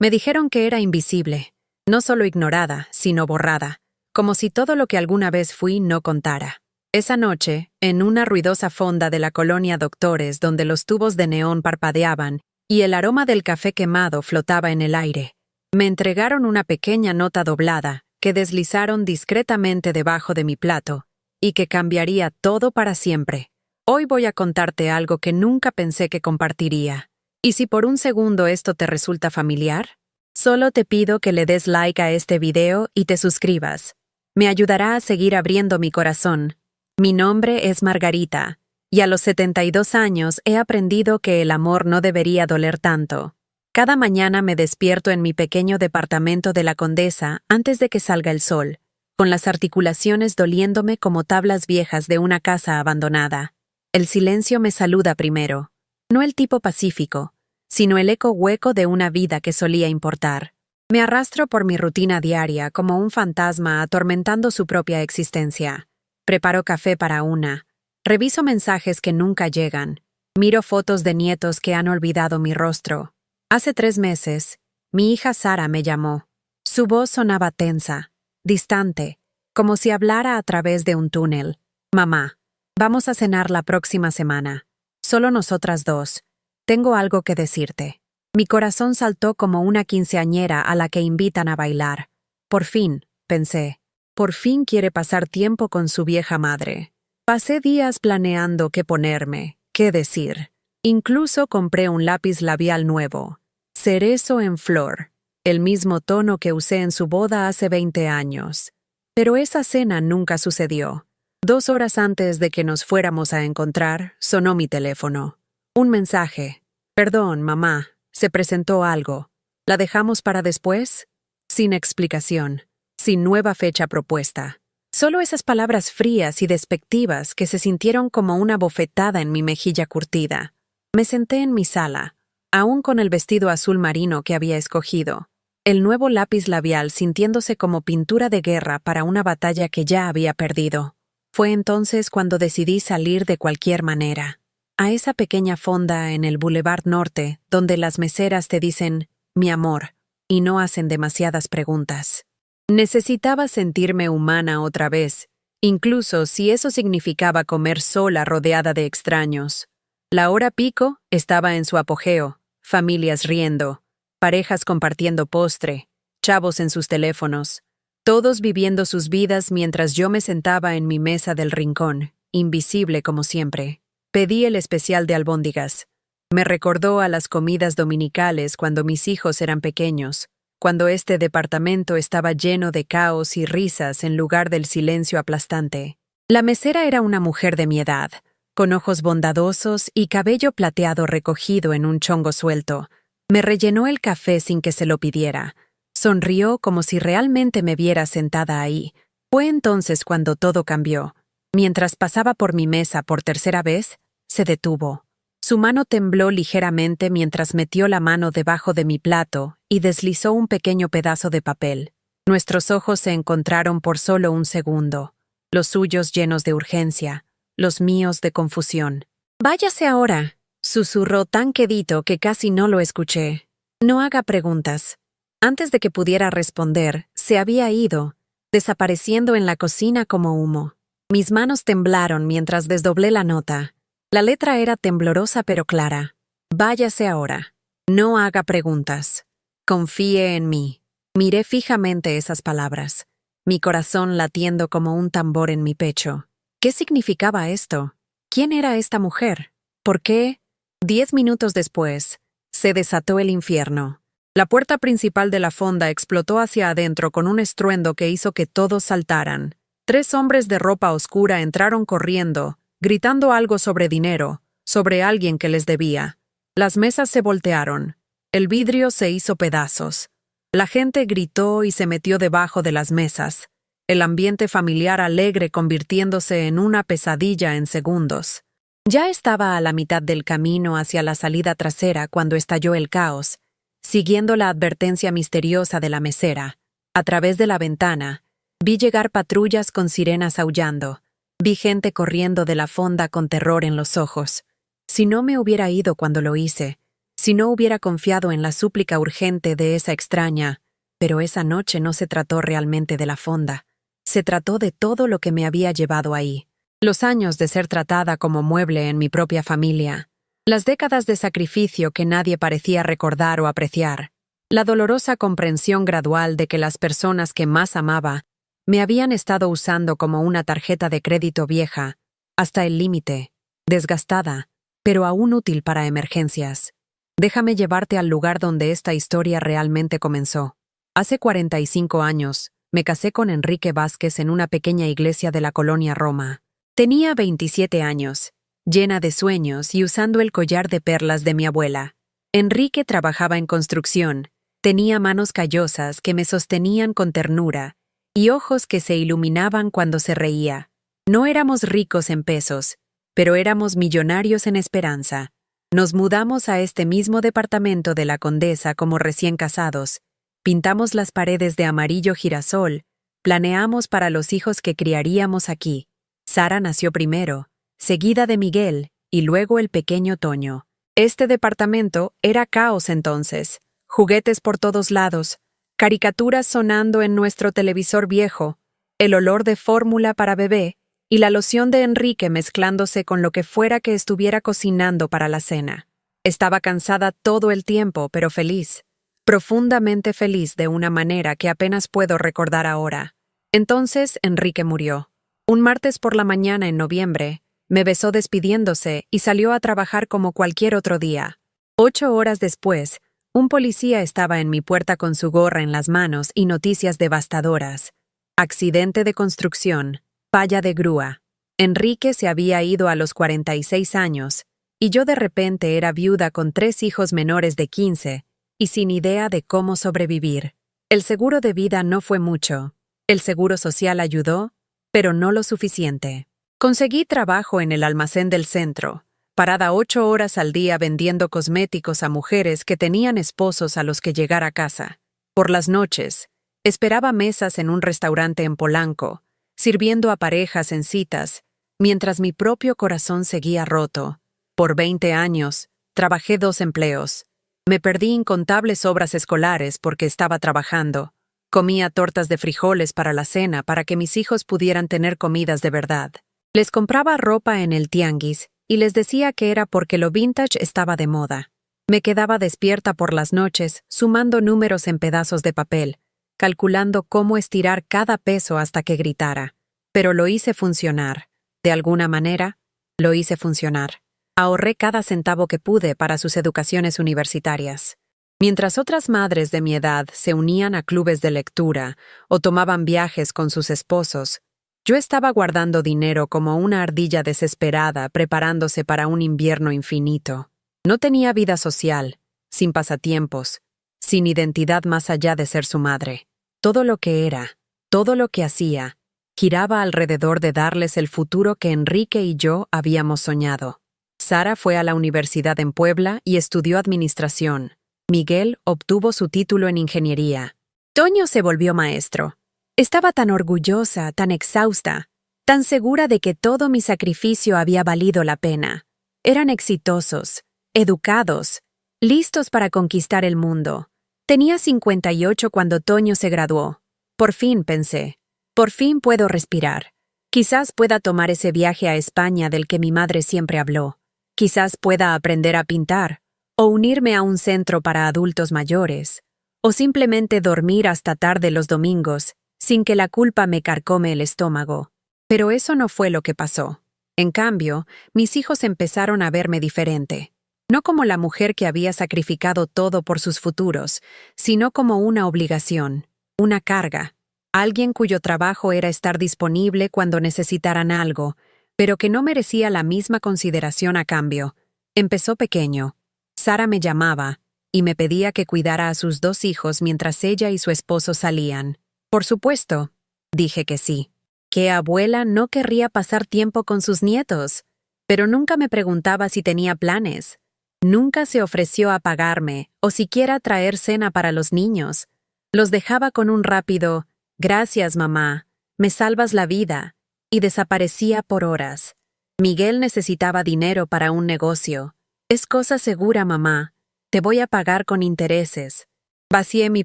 Me dijeron que era invisible, no solo ignorada, sino borrada, como si todo lo que alguna vez fui no contara. Esa noche, en una ruidosa fonda de la colonia Doctores donde los tubos de neón parpadeaban y el aroma del café quemado flotaba en el aire, me entregaron una pequeña nota doblada que deslizaron discretamente debajo de mi plato y que cambiaría todo para siempre. Hoy voy a contarte algo que nunca pensé que compartiría. ¿Y si por un segundo esto te resulta familiar? Solo te pido que le des like a este video y te suscribas. Me ayudará a seguir abriendo mi corazón. Mi nombre es Margarita, y a los 72 años he aprendido que el amor no debería doler tanto. Cada mañana me despierto en mi pequeño departamento de la Condesa antes de que salga el sol, con las articulaciones doliéndome como tablas viejas de una casa abandonada. El silencio me saluda primero, no el tipo pacífico, sino el eco hueco de una vida que solía importar. Me arrastro por mi rutina diaria como un fantasma atormentando su propia existencia. Preparo café para una. Reviso mensajes que nunca llegan. Miro fotos de nietos que han olvidado mi rostro. Hace 3 meses, mi hija Sara me llamó. Su voz sonaba tensa, distante, como si hablara a través de un túnel. Mamá, vamos a cenar la próxima semana. Solo nosotras dos. Tengo algo que decirte. Mi corazón saltó como una quinceañera a la que invitan a bailar. Por fin, pensé. Por fin quiere pasar tiempo con su vieja madre. Pasé días planeando qué ponerme, qué decir. Incluso compré un lápiz labial nuevo. Cerezo en flor, el mismo tono que usé en su boda hace 20 años. Pero esa cena nunca sucedió. 2 horas antes de que nos fuéramos a encontrar, sonó mi teléfono. Un mensaje. Perdón, mamá, se presentó algo. ¿La dejamos para después? Sin explicación. Sin nueva fecha propuesta. Solo esas palabras frías y despectivas que se sintieron como una bofetada en mi mejilla curtida. Me senté en mi sala, aún con el vestido azul marino que había escogido, el nuevo lápiz labial sintiéndose como pintura de guerra para una batalla que ya había perdido. Fue entonces cuando decidí salir de cualquier manera. A esa pequeña fonda en el Boulevard Norte, donde las meseras te dicen, mi amor, y no hacen demasiadas preguntas. Necesitaba sentirme humana otra vez, incluso si eso significaba comer sola rodeada de extraños. La hora pico estaba en su apogeo, familias riendo, parejas compartiendo postre, chavos en sus teléfonos, todos viviendo sus vidas mientras yo me sentaba en mi mesa del rincón, invisible como siempre. Pedí el especial de albóndigas. Me recordó a las comidas dominicales cuando mis hijos eran pequeños, cuando este departamento estaba lleno de caos y risas en lugar del silencio aplastante. La mesera era una mujer de mi edad, con ojos bondadosos y cabello plateado recogido en un chongo suelto. Me rellenó el café sin que se lo pidiera. Sonrió como si realmente me viera sentada ahí. Fue entonces cuando todo cambió. Mientras pasaba por mi mesa por tercera vez, se detuvo. Su mano tembló ligeramente mientras metió la mano debajo de mi plato y deslizó un pequeño pedazo de papel. Nuestros ojos se encontraron por solo un segundo, los suyos llenos de urgencia, los míos de confusión. «Váyase ahora», susurró tan quedito que casi no lo escuché. «No haga preguntas». Antes de que pudiera responder, se había ido, desapareciendo en la cocina como humo. Mis manos temblaron mientras desdoblé la nota. La letra era temblorosa pero clara. «Váyase ahora. No haga preguntas. Confíe en mí». Miré fijamente esas palabras, mi corazón latiendo como un tambor en mi pecho. ¿Qué significaba esto? ¿Quién era esta mujer? ¿Por qué? 10 minutos después, se desató el infierno. La puerta principal de la fonda explotó hacia adentro con un estruendo que hizo que todos saltaran. 3 hombres de ropa oscura entraron corriendo, gritando algo sobre dinero, sobre alguien que les debía. Las mesas se voltearon. El vidrio se hizo pedazos. La gente gritó y se metió debajo de las mesas. El ambiente familiar alegre convirtiéndose en una pesadilla en segundos. Ya estaba a la mitad del camino hacia la salida trasera cuando estalló el caos, siguiendo la advertencia misteriosa de la mesera. A través de la ventana, vi llegar patrullas con sirenas aullando. Vi gente corriendo de la fonda con terror en los ojos. Si no me hubiera ido cuando lo hice, Si no hubiera confiado en la súplica urgente de esa extraña, pero esa noche no se trató realmente de la fonda. Se trató de todo lo que me había llevado ahí. Los años de ser tratada como mueble en mi propia familia. Las décadas de sacrificio que nadie parecía recordar o apreciar. La dolorosa comprensión gradual de que las personas que más amaba me habían estado usando como una tarjeta de crédito vieja, hasta el límite, desgastada, pero aún útil para emergencias. Déjame llevarte al lugar donde esta historia realmente comenzó. Hace 45 años, me casé con Enrique Vázquez en una pequeña iglesia de la colonia Roma. Tenía 27 años, llena de sueños y usando el collar de perlas de mi abuela. Enrique trabajaba en construcción, tenía manos callosas que me sostenían con ternura y ojos que se iluminaban cuando se reía. No éramos ricos en pesos, pero éramos millonarios en esperanza. Nos mudamos a este mismo departamento de la Condesa como recién casados, pintamos las paredes de amarillo girasol, planeamos para los hijos que criaríamos aquí. Sara nació primero, seguida de Miguel, y luego el pequeño Toño. Este departamento era caos entonces, juguetes por todos lados, caricaturas sonando en nuestro televisor viejo, el olor de fórmula para bebé y la loción de Enrique mezclándose con lo que fuera que estuviera cocinando para la cena. Estaba cansada todo el tiempo, pero feliz, profundamente feliz de una manera que apenas puedo recordar ahora. Entonces Enrique murió. Un martes por la mañana en noviembre, me besó despidiéndose y salió a trabajar como cualquier otro día. 8 horas después, un policía estaba en mi puerta con su gorra en las manos y noticias devastadoras. Accidente de construcción, falla de grúa. Enrique se había ido a los 46 años, y yo de repente era viuda con 3 hijos menores de 15, y sin idea de cómo sobrevivir. El seguro de vida no fue mucho. El seguro social ayudó, pero no lo suficiente. Conseguí trabajo en el almacén del centro, parada 8 horas al día vendiendo cosméticos a mujeres que tenían esposos a los que llegar a casa. Por las noches, esperaba mesas en un restaurante en Polanco, sirviendo a parejas en citas, mientras mi propio corazón seguía roto. Por 20 años, trabajé 2 empleos. Me perdí incontables obras escolares porque estaba trabajando. Comía tortas de frijoles para la cena para que mis hijos pudieran tener comidas de verdad. Les compraba ropa en el tianguis y les decía que era porque lo vintage estaba de moda. Me quedaba despierta por las noches, sumando números en pedazos de papel, calculando cómo estirar cada peso hasta que gritara. Pero lo hice funcionar. De alguna manera, lo hice funcionar. Ahorré cada centavo que pude para sus educaciones universitarias. Mientras otras madres de mi edad se unían a clubes de lectura o tomaban viajes con sus esposos, yo estaba guardando dinero como una ardilla desesperada preparándose para un invierno infinito. No tenía vida social, sin pasatiempos, sin identidad más allá de ser su madre. Todo lo que era, todo lo que hacía, giraba alrededor de darles el futuro que Enrique y yo habíamos soñado. Sara fue a la universidad en Puebla y estudió administración. Miguel obtuvo su título en ingeniería. Toño se volvió maestro. Estaba tan orgullosa, tan exhausta, tan segura de que todo mi sacrificio había valido la pena. Eran exitosos, educados, listos para conquistar el mundo. Tenía 58 cuando Toño se graduó. Por fin, pensé, por fin puedo respirar. Quizás pueda tomar ese viaje a España del que mi madre siempre habló. Quizás pueda aprender a pintar, o unirme a un centro para adultos mayores, o simplemente dormir hasta tarde los domingos, sin que la culpa me carcome el estómago. Pero eso no fue lo que pasó. En cambio, mis hijos empezaron a verme diferente. No como la mujer que había sacrificado todo por sus futuros, sino como una obligación, una carga, alguien cuyo trabajo era estar disponible cuando necesitaran algo, pero que no merecía la misma consideración a cambio. Empezó pequeño. Sara me llamaba y me pedía que cuidara a sus 2 hijos mientras ella y su esposo salían. Por supuesto, dije que sí. ¿Qué abuela no querría pasar tiempo con sus nietos? Pero nunca me preguntaba si tenía planes. Nunca se ofreció a pagarme o siquiera traer cena para los niños. Los dejaba con un rápido «Gracias, mamá, me salvas la vida», y desaparecía por horas. Miguel necesitaba dinero para un negocio. «Es cosa segura, mamá. Te voy a pagar con intereses. Vacié mi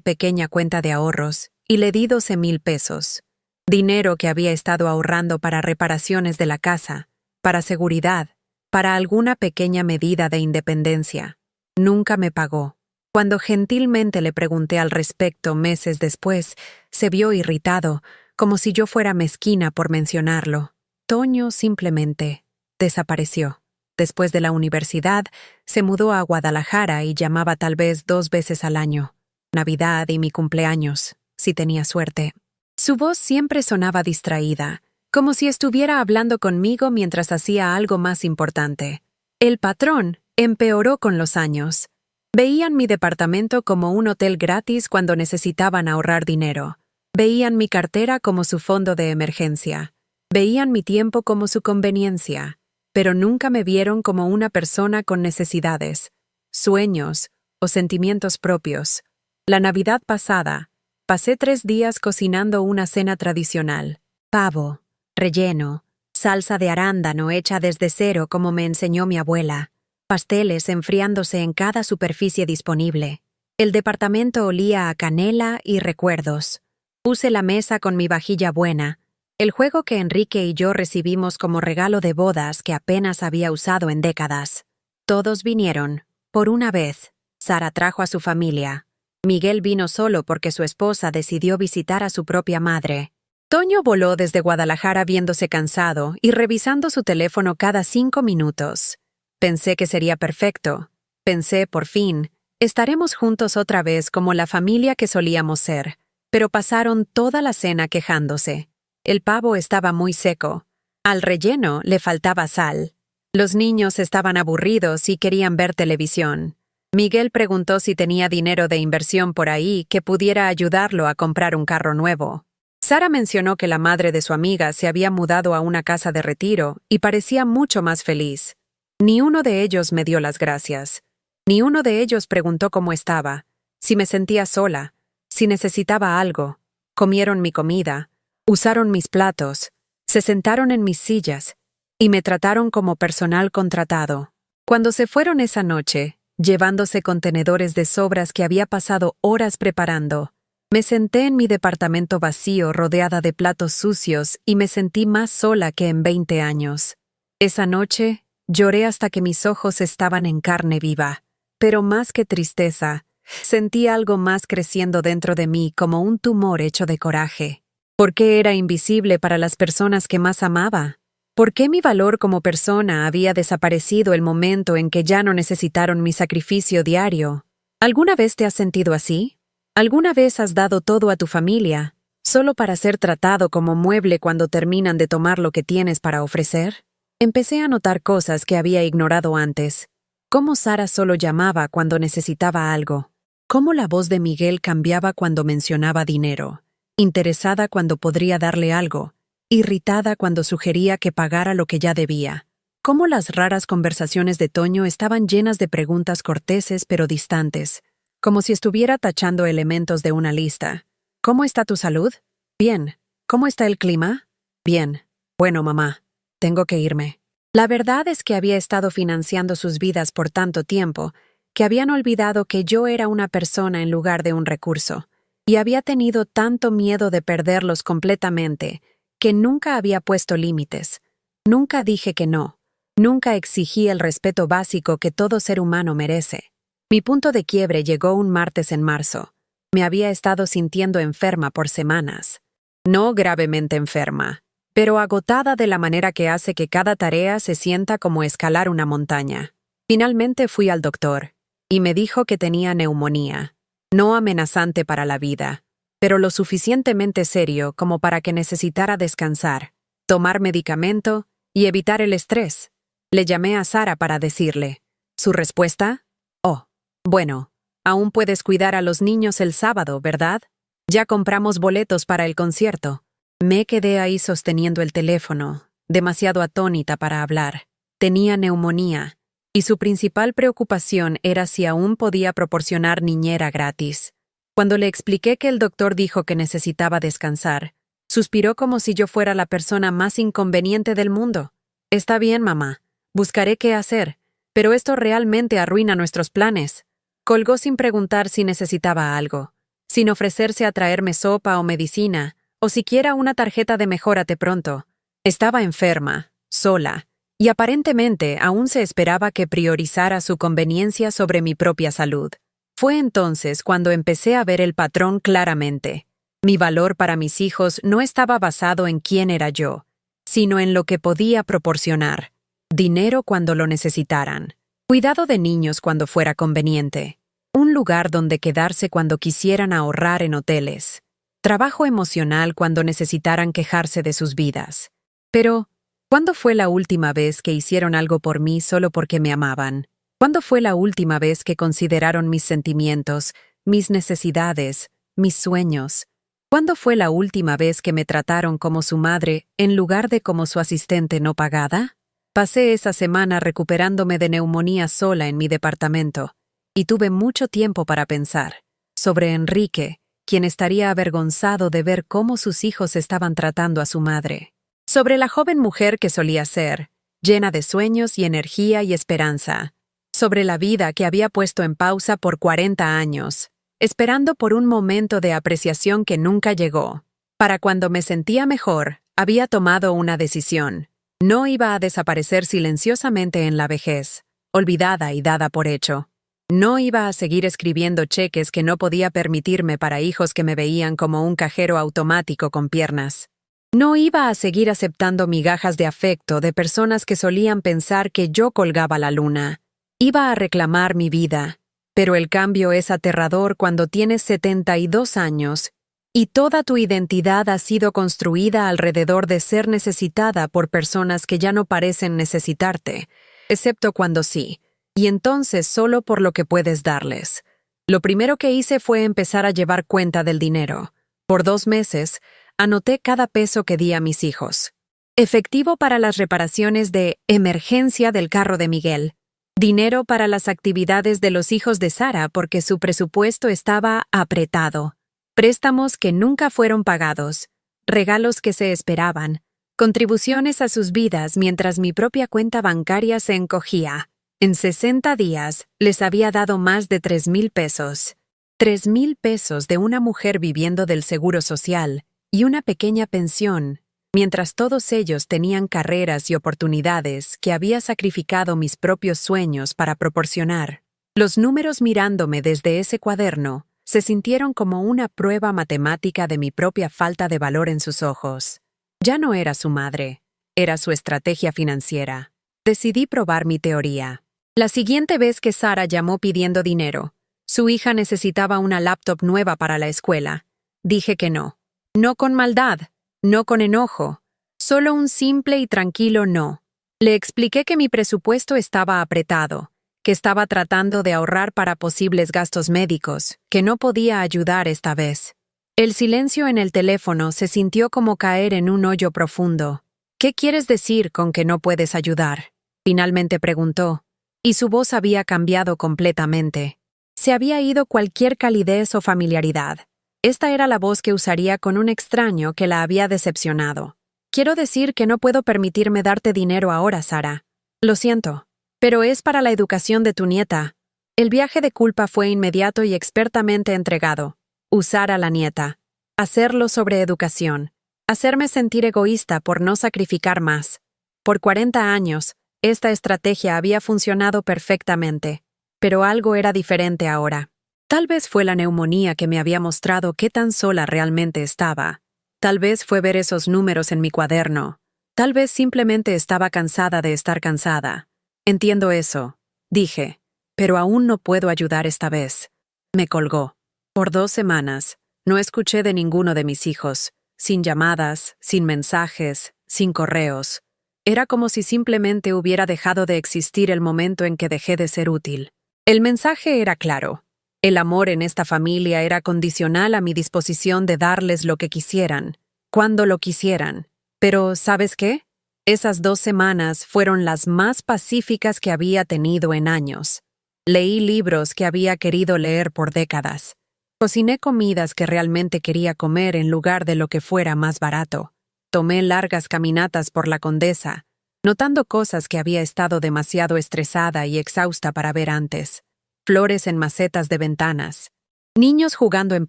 pequeña cuenta de ahorros y le di 12,000 pesos. Dinero que había estado ahorrando para reparaciones de la casa, para seguridad, para alguna pequeña medida de independencia. Nunca me pagó. Cuando gentilmente le pregunté al respecto meses después, se vio irritado, como si yo fuera mezquina por mencionarlo. Toño simplemente desapareció. Después de la universidad, se mudó a Guadalajara y llamaba tal vez 2 veces al año. Navidad y mi cumpleaños, si tenía suerte. Su voz siempre sonaba distraída, como si estuviera hablando conmigo mientras hacía algo más importante. El patrón empeoró con los años. Veían mi departamento como un hotel gratis cuando necesitaban ahorrar dinero. Veían mi cartera como su fondo de emergencia. Veían mi tiempo como su conveniencia. Pero nunca me vieron como una persona con necesidades, sueños o sentimientos propios. La Navidad pasada, pasé 3 días cocinando una cena tradicional. Pavo, relleno, salsa de arándano hecha desde cero como me enseñó mi abuela, pasteles enfriándose en cada superficie disponible. El departamento olía a canela y recuerdos. Puse la mesa con mi vajilla buena, el juego que Enrique y yo recibimos como regalo de bodas que apenas había usado en décadas. Todos vinieron, por una vez. Sara trajo a su familia. Miguel vino solo porque su esposa decidió visitar a su propia madre. Toño voló desde Guadalajara viéndose cansado y revisando su teléfono cada 5 minutos. Pensé que sería perfecto. Pensé, por fin, estaremos juntos otra vez como la familia que solíamos ser. Pero pasaron toda la cena quejándose. El pavo estaba muy seco. Al relleno le faltaba sal. Los niños estaban aburridos y querían ver televisión. Miguel preguntó si tenía dinero de inversión por ahí que pudiera ayudarlo a comprar un carro nuevo. Sara mencionó que la madre de su amiga se había mudado a una casa de retiro y parecía mucho más feliz. Ni uno de ellos me dio las gracias. Ni uno de ellos preguntó cómo estaba, si me sentía sola, si necesitaba algo. Comieron mi comida, usaron mis platos, se sentaron en mis sillas y me trataron como personal contratado. Cuando se fueron esa noche, llevándose contenedores de sobras que había pasado horas preparando, me senté en mi departamento vacío rodeada de platos sucios y me sentí más sola que en 20 años. Esa noche, lloré hasta que mis ojos estaban en carne viva. Pero más que tristeza, sentí algo más creciendo dentro de mí como un tumor hecho de coraje. ¿Por qué era invisible para las personas que más amaba? ¿Por qué mi valor como persona había desaparecido el momento en que ya no necesitaron mi sacrificio diario? ¿Alguna vez te has sentido así? ¿Alguna vez has dado todo a tu familia, solo para ser tratado como mueble cuando terminan de tomar lo que tienes para ofrecer? Empecé a notar cosas que había ignorado antes. Cómo Sara solo llamaba cuando necesitaba algo. Cómo la voz de Miguel cambiaba cuando mencionaba dinero. Interesada cuando podría darle algo. Irritada cuando sugería que pagara lo que ya debía. Cómo las raras conversaciones de Toño estaban llenas de preguntas corteses pero distantes. Como si estuviera tachando elementos de una lista. ¿Cómo está tu salud? Bien. ¿Cómo está el clima? Bien. Bueno, mamá, tengo que irme. La verdad es que había estado financiando sus vidas por tanto tiempo que habían olvidado que yo era una persona en lugar de un recurso, y había tenido tanto miedo de perderlos completamente que nunca había puesto límites. Nunca dije que no. Nunca exigí el respeto básico que todo ser humano merece. Mi punto de quiebre llegó un martes en marzo. Me había estado sintiendo enferma por semanas. No gravemente enferma, pero agotada de la manera que hace que cada tarea se sienta como escalar una montaña. Finalmente fui al doctor, y me dijo que tenía neumonía, no amenazante para la vida, pero lo suficientemente serio como para que necesitara descansar, tomar medicamento y evitar el estrés. Le llamé a Sara para decirle. ¿Su respuesta? Oh, bueno, aún puedes cuidar a los niños el sábado, ¿verdad? Ya compramos boletos para el concierto. Me quedé ahí sosteniendo el teléfono, demasiado atónita para hablar. Tenía neumonía, y su principal preocupación era si aún podía proporcionar niñera gratis. Cuando le expliqué que el doctor dijo que necesitaba descansar, suspiró como si yo fuera la persona más inconveniente del mundo. Está bien, mamá. Buscaré qué hacer, pero esto realmente arruina nuestros planes. Colgó sin preguntar si necesitaba algo, sin ofrecerse a traerme sopa o medicina, o siquiera una tarjeta de mejórate pronto. Estaba enferma, sola, y aparentemente aún se esperaba que priorizara su conveniencia sobre mi propia salud. Fue entonces cuando empecé a ver el patrón claramente. Mi valor para mis hijos no estaba basado en quién era yo, sino en lo que podía proporcionar. Dinero cuando lo necesitaran. Cuidado de niños cuando fuera conveniente. Un lugar donde quedarse cuando quisieran ahorrar en hoteles. Trabajo emocional cuando necesitaran quejarse de sus vidas. Pero, ¿cuándo fue la última vez que hicieron algo por mí solo porque me amaban? ¿Cuándo fue la última vez que consideraron mis sentimientos, mis necesidades, mis sueños? ¿Cuándo fue la última vez que me trataron como su madre en lugar de como su asistente no pagada? Pasé esa semana recuperándome de neumonía sola en mi departamento, y tuve mucho tiempo para pensar sobre Enrique, quien estaría avergonzado de ver cómo sus hijos estaban tratando a su madre. Sobre la joven mujer que solía ser, llena de sueños y energía y esperanza. Sobre la vida que había puesto en pausa por 40 años, esperando por un momento de apreciación que nunca llegó. Para cuando me sentía mejor, había tomado una decisión. No iba a desaparecer silenciosamente en la vejez, olvidada y dada por hecho. No iba a seguir escribiendo cheques que no podía permitirme para hijos que me veían como un cajero automático con piernas. No iba a seguir aceptando migajas de afecto de personas que solían pensar que yo colgaba la luna. Iba a reclamar mi vida, pero el cambio es aterrador cuando tienes 72 años y toda tu identidad ha sido construida alrededor de ser necesitada por personas que ya no parecen necesitarte, excepto cuando sí, y entonces solo por lo que puedes darles. Lo primero que hice fue empezar a llevar cuenta del dinero. Por 2 meses, anoté cada peso que di a mis hijos. Efectivo para las reparaciones de emergencia del carro de Miguel. Dinero para las actividades de los hijos de Sara porque su presupuesto estaba apretado. Préstamos que nunca fueron pagados. Regalos que se esperaban. Contribuciones a sus vidas mientras mi propia cuenta bancaria se encogía. En 60 días, les había dado más de 3,000 pesos. 3,000 pesos de una mujer viviendo del seguro social y una pequeña pensión, mientras todos ellos tenían carreras y oportunidades que había sacrificado mis propios sueños para proporcionar. Los números mirándome desde ese cuaderno se sintieron como una prueba matemática de mi propia falta de valor en sus ojos. Ya no era su madre, era su estrategia financiera. Decidí probar mi teoría. La siguiente vez que Sara llamó pidiendo dinero, su hija necesitaba una laptop nueva para la escuela. Dije que no. No con maldad, no con enojo, solo un simple y tranquilo no. Le expliqué que mi presupuesto estaba apretado, que estaba tratando de ahorrar para posibles gastos médicos, que no podía ayudar esta vez. El silencio en el teléfono se sintió como caer en un hoyo profundo. ¿Qué quieres decir con que no puedes ayudar? Finalmente preguntó, y su voz había cambiado completamente. Se había ido cualquier calidez o familiaridad. Esta era la voz que usaría con un extraño que la había decepcionado. Quiero decir que no puedo permitirme darte dinero ahora, Sara. Lo siento, pero es para la educación de tu nieta. El viaje de culpa fue inmediato y expertamente entregado. Usar a la nieta. Hacerlo sobre educación. Hacerme sentir egoísta por no sacrificar más. Por 40 años, esta estrategia había funcionado perfectamente, pero algo era diferente ahora. Tal vez fue la neumonía que me había mostrado qué tan sola realmente estaba. Tal vez fue ver esos números en mi cuaderno. Tal vez simplemente estaba cansada de estar cansada. Entiendo eso, dije, pero aún no puedo ayudar esta vez. Me colgó. Por 2 semanas, no escuché de ninguno de mis hijos, sin llamadas, sin mensajes, sin correos. Era como si simplemente hubiera dejado de existir el momento en que dejé de ser útil. El mensaje era claro. El amor en esta familia era condicional a mi disposición de darles lo que quisieran, cuando lo quisieran. Pero, ¿sabes qué? Esas 2 semanas fueron las más pacíficas que había tenido en años. Leí libros que había querido leer por décadas. Cociné comidas que realmente quería comer en lugar de lo que fuera más barato. Tomé largas caminatas por la Condesa, notando cosas que había estado demasiado estresada y exhausta para ver antes. flores en macetas de ventanas, niños jugando en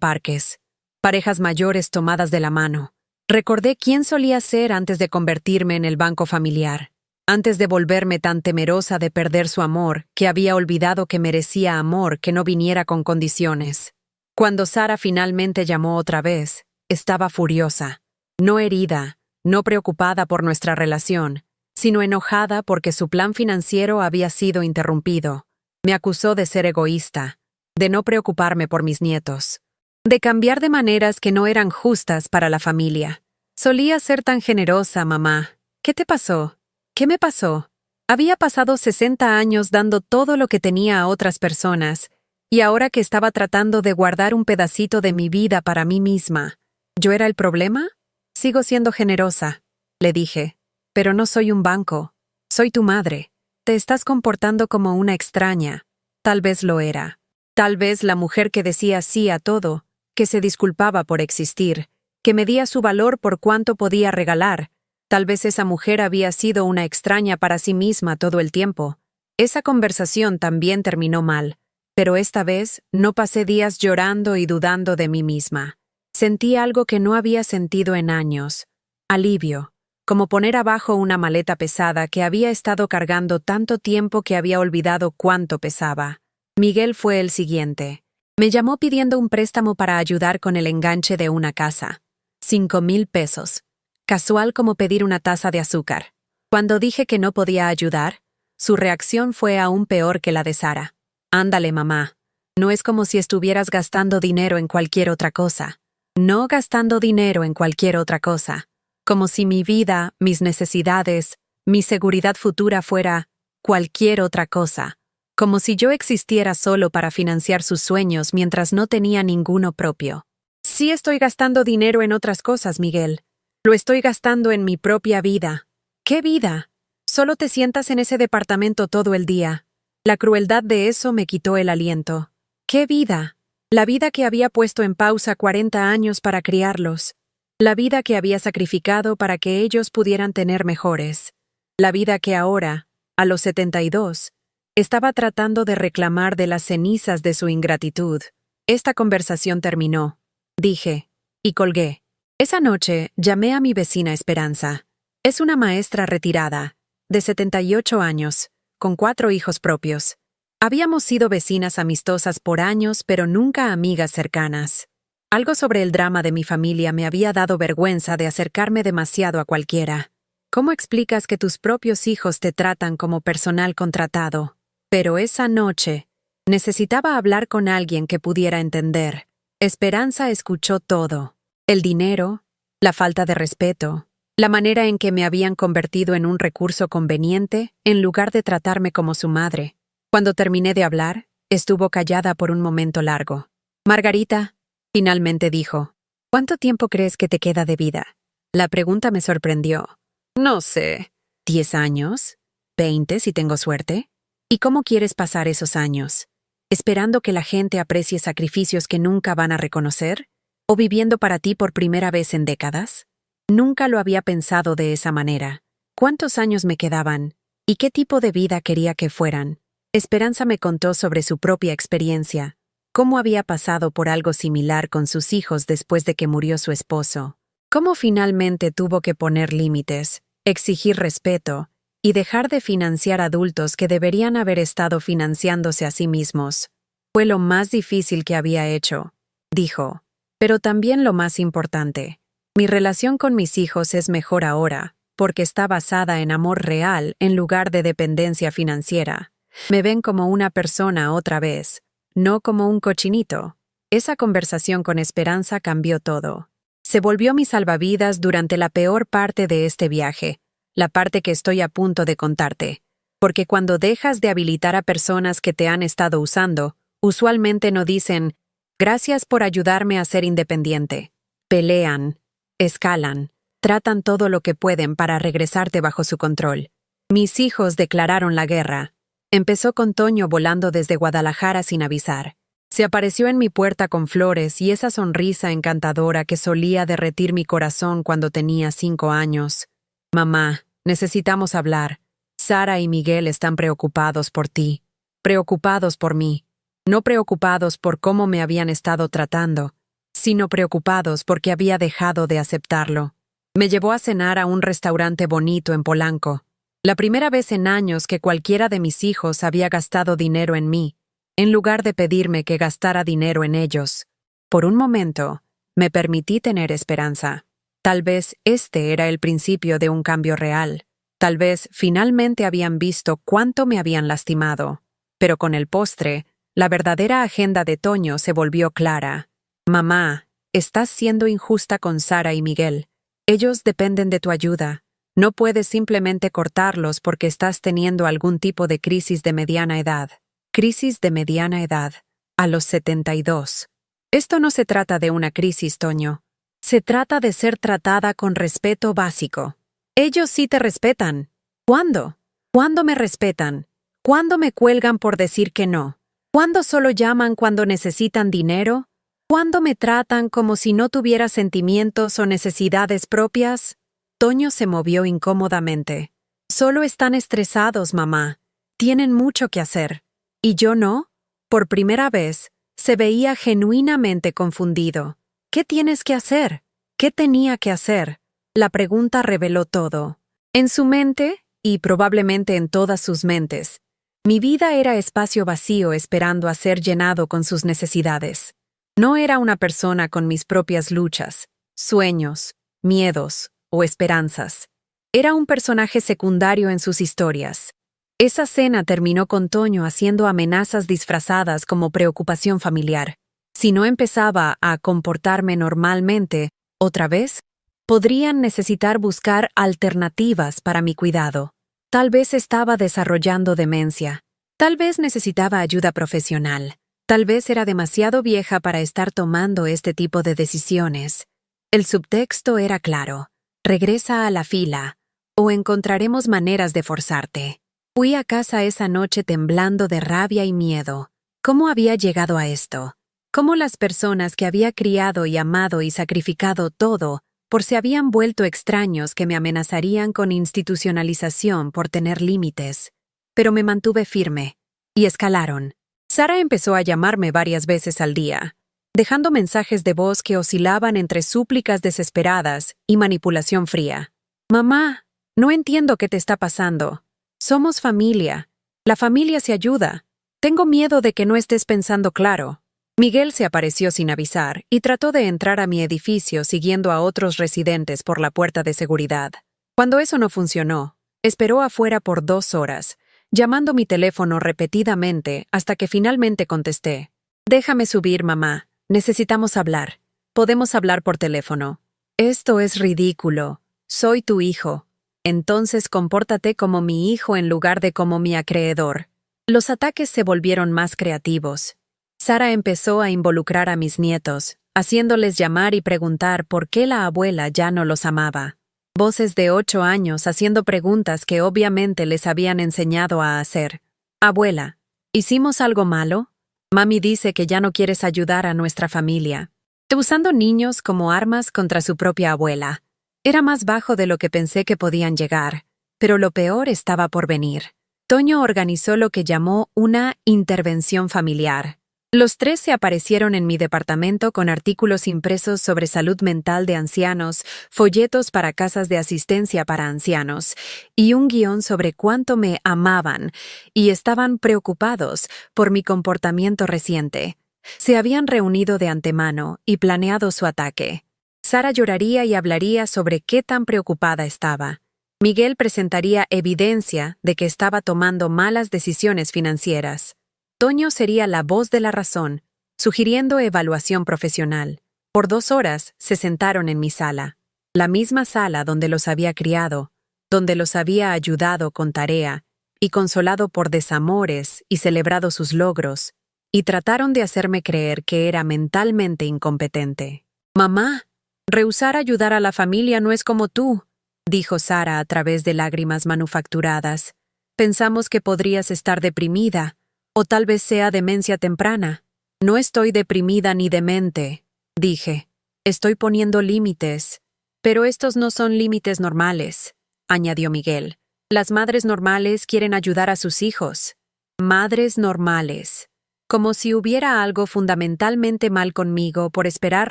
parques, parejas mayores tomadas de la mano. Recordé quién solía ser antes de convertirme en el banco familiar, antes de volverme tan temerosa de perder su amor que había olvidado que merecía amor que no viniera con condiciones. Cuando Sara finalmente llamó otra vez, estaba furiosa, no herida, no preocupada por nuestra relación, sino enojada porque su plan financiero había sido interrumpido. Me acusó de ser egoísta, de no preocuparme por mis nietos, de cambiar de maneras que no eran justas para la familia. Solía ser tan generosa, mamá. ¿Qué te pasó? ¿Qué me pasó? Había pasado 60 años dando todo lo que tenía a otras personas, y ahora que estaba tratando de guardar un pedacito de mi vida para mí misma, ¿yo era el problema? Sigo siendo generosa, le dije, pero no soy un banco. Soy tu madre. Te estás comportando como una extraña. Tal vez lo era. Tal vez la mujer que decía sí a todo, que se disculpaba por existir, que medía su valor por cuánto podía regalar. Tal vez esa mujer había sido una extraña para sí misma todo el tiempo. Esa conversación también terminó mal, pero esta vez no pasé días llorando y dudando de mí misma. Sentí algo que no había sentido en años. Alivio, como poner abajo una maleta pesada que había estado cargando tanto tiempo que había olvidado cuánto pesaba. Miguel fue el siguiente. Me llamó pidiendo un préstamo para ayudar con el enganche de una casa. 5,000 pesos. Casual como pedir una taza de azúcar. Cuando dije que no podía ayudar, su reacción fue aún peor que la de Sara. Ándale, mamá. No es como si estuvieras gastando dinero en cualquier otra cosa. No gastando dinero en cualquier otra cosa. Como si mi vida, mis necesidades, mi seguridad futura fuera cualquier otra cosa. Como si yo existiera solo para financiar sus sueños mientras no tenía ninguno propio. Sí estoy gastando dinero en otras cosas, Miguel. Lo estoy gastando en mi propia vida. ¿Qué vida? Solo te sientas en ese departamento todo el día. La crueldad de eso me quitó el aliento. ¿Qué vida? La vida que había puesto en pausa 40 años para criarlos. La vida que había sacrificado para que ellos pudieran tener mejores. La vida que ahora, a los 72, estaba tratando de reclamar de las cenizas de su ingratitud. Esta conversación terminó, dije, y colgué. Esa noche llamé a mi vecina Esperanza. Es una maestra retirada, de 78 años, con 4 hijos propios. Habíamos sido vecinas amistosas por años, pero nunca amigas cercanas. Algo sobre el drama de mi familia me había dado vergüenza de acercarme demasiado a cualquiera. ¿Cómo explicas que tus propios hijos te tratan como personal contratado? Pero esa noche, necesitaba hablar con alguien que pudiera entender. Esperanza escuchó todo. El dinero, la falta de respeto, la manera en que me habían convertido en un recurso conveniente en lugar de tratarme como su madre. Cuando terminé de hablar, estuvo callada por un momento largo. Margarita, finalmente dijo, ¿cuánto tiempo crees que te queda de vida? La pregunta me sorprendió. No sé. ¿10 años? ¿20 si tengo suerte? ¿Y cómo quieres pasar esos años? ¿Esperando que la gente aprecie sacrificios que nunca van a reconocer? ¿O viviendo para ti por primera vez en décadas? Nunca lo había pensado de esa manera. ¿Cuántos años me quedaban? ¿Y qué tipo de vida quería que fueran? Esperanza me contó sobre su propia experiencia, cómo había pasado por algo similar con sus hijos después de que murió su esposo, cómo finalmente tuvo que poner límites, exigir respeto y dejar de financiar adultos que deberían haber estado financiándose a sí mismos. Fue lo más difícil que había hecho, dijo, pero también lo más importante. Mi relación con mis hijos es mejor ahora, porque está basada en amor real en lugar de dependencia financiera. Me ven como una persona otra vez, no como un cochinito. Esa conversación con Esperanza cambió todo. Se volvió mi salvavidas durante la peor parte de este viaje, la parte que estoy a punto de contarte. Porque cuando dejas de habilitar a personas que te han estado usando, usualmente no dicen, gracias por ayudarme a ser independiente. Pelean, escalan, tratan todo lo que pueden para regresarte bajo su control. Mis hijos declararon la guerra. Empezó con Toño volando desde Guadalajara sin avisar. Se apareció en mi puerta con flores y esa sonrisa encantadora que solía derretir mi corazón cuando tenía 5 años. Mamá, necesitamos hablar. Sara y Miguel están preocupados por ti. Preocupados por mí. no preocupados por cómo me habían estado tratando, sino preocupados porque había dejado de aceptarlo. Me llevó a cenar a un restaurante bonito en Polanco. La primera vez en años que cualquiera de mis hijos había gastado dinero en mí, en lugar de pedirme que gastara dinero en ellos. Por un momento, me permití tener esperanza. Tal vez este era el principio de un cambio real. Tal vez finalmente habían visto cuánto me habían lastimado. Pero con el postre, la verdadera agenda de Toño se volvió clara. Mamá, estás siendo injusta con Sara y Miguel. Ellos dependen de tu ayuda. No puedes simplemente cortarlos porque estás teniendo algún tipo de crisis de mediana edad. Crisis de mediana edad. A los 72. Esto no se trata de una crisis, Toño. Se trata de ser tratada con respeto básico. Ellos sí te respetan. ¿Cuándo? ¿Cuándo me respetan? ¿Cuándo me cuelgan por decir que no? ¿Cuándo solo llaman cuando necesitan dinero? ¿Cuándo me tratan como si no tuviera sentimientos o necesidades propias? Toño se movió incómodamente. Solo están estresados, mamá. Tienen mucho que hacer. ¿Y yo no? Por primera vez, se veía genuinamente confundido. ¿Qué tienes que hacer? ¿Qué tenía que hacer? La pregunta reveló todo. En su mente, y probablemente en todas sus mentes, mi vida era espacio vacío esperando a ser llenado con sus necesidades. No era una persona con mis propias luchas, sueños, miedos o esperanzas. Era un personaje secundario en sus historias. Esa cena terminó con Toño haciendo amenazas disfrazadas como preocupación familiar. Si no empezaba a comportarme normalmente, otra vez, podrían necesitar buscar alternativas para mi cuidado. Tal vez estaba desarrollando demencia. Tal vez necesitaba ayuda profesional. Tal vez era demasiado vieja para estar tomando este tipo de decisiones. El subtexto era claro. Regresa a la fila, o encontraremos maneras de forzarte. Fui a casa esa noche temblando de rabia y miedo. ¿Cómo había llegado a esto? ¿Cómo las personas que había criado y amado y sacrificado todo por se habían vuelto extraños que me amenazarían con institucionalización por tener límites? Pero me mantuve firme, y escalaron. Sara empezó a llamarme varias veces al día, dejando mensajes de voz que oscilaban entre súplicas desesperadas y manipulación fría. Mamá, no entiendo qué te está pasando. Somos familia. La familia se ayuda. Tengo miedo de que no estés pensando claro. Miguel se apareció sin avisar y trató de entrar a mi edificio siguiendo a otros residentes por la puerta de seguridad. Cuando eso no funcionó, esperó afuera por 2 horas, llamando mi teléfono repetidamente hasta que finalmente contesté. Déjame subir, mamá. Necesitamos hablar. Podemos hablar por teléfono. Esto es ridículo. Soy tu hijo. Entonces compórtate como mi hijo en lugar de como mi acreedor. Los ataques se volvieron más creativos. Sara empezó a involucrar a mis nietos, haciéndoles llamar y preguntar por qué la abuela ya no los amaba. Voces de 8 años haciendo preguntas que obviamente les habían enseñado a hacer. Abuela, ¿hicimos algo malo? Mami dice que ya no quieres ayudar a nuestra familia. Usando niños como armas contra su propia abuela. Era más bajo de lo que pensé que podían llegar, pero lo peor estaba por venir. Toño organizó lo que llamó una intervención familiar. Los 3 se aparecieron en mi departamento con artículos impresos sobre salud mental de ancianos, folletos para casas de asistencia para ancianos, y un guión sobre cuánto me amaban y estaban preocupados por mi comportamiento reciente. Se habían reunido de antemano y planeado su ataque. Sara lloraría y hablaría sobre qué tan preocupada estaba. Miguel presentaría evidencia de que estaba tomando malas decisiones financieras. Toño sería la voz de la razón, sugiriendo evaluación profesional. Por 2 horas se sentaron en mi sala, la misma sala donde los había criado, donde los había ayudado con tarea y consolado por desamores y celebrado sus logros, y trataron de hacerme creer que era mentalmente incompetente. Mamá, rehusar ayudar a la familia no es como tú, dijo Sara a través de lágrimas manufacturadas. Pensamos que podrías estar deprimida, o tal vez sea demencia temprana. No estoy deprimida ni demente, dije. Estoy poniendo límites. Pero estos no son límites normales, añadió Miguel. Las madres normales quieren ayudar a sus hijos. Madres normales. como si hubiera algo fundamentalmente mal conmigo por esperar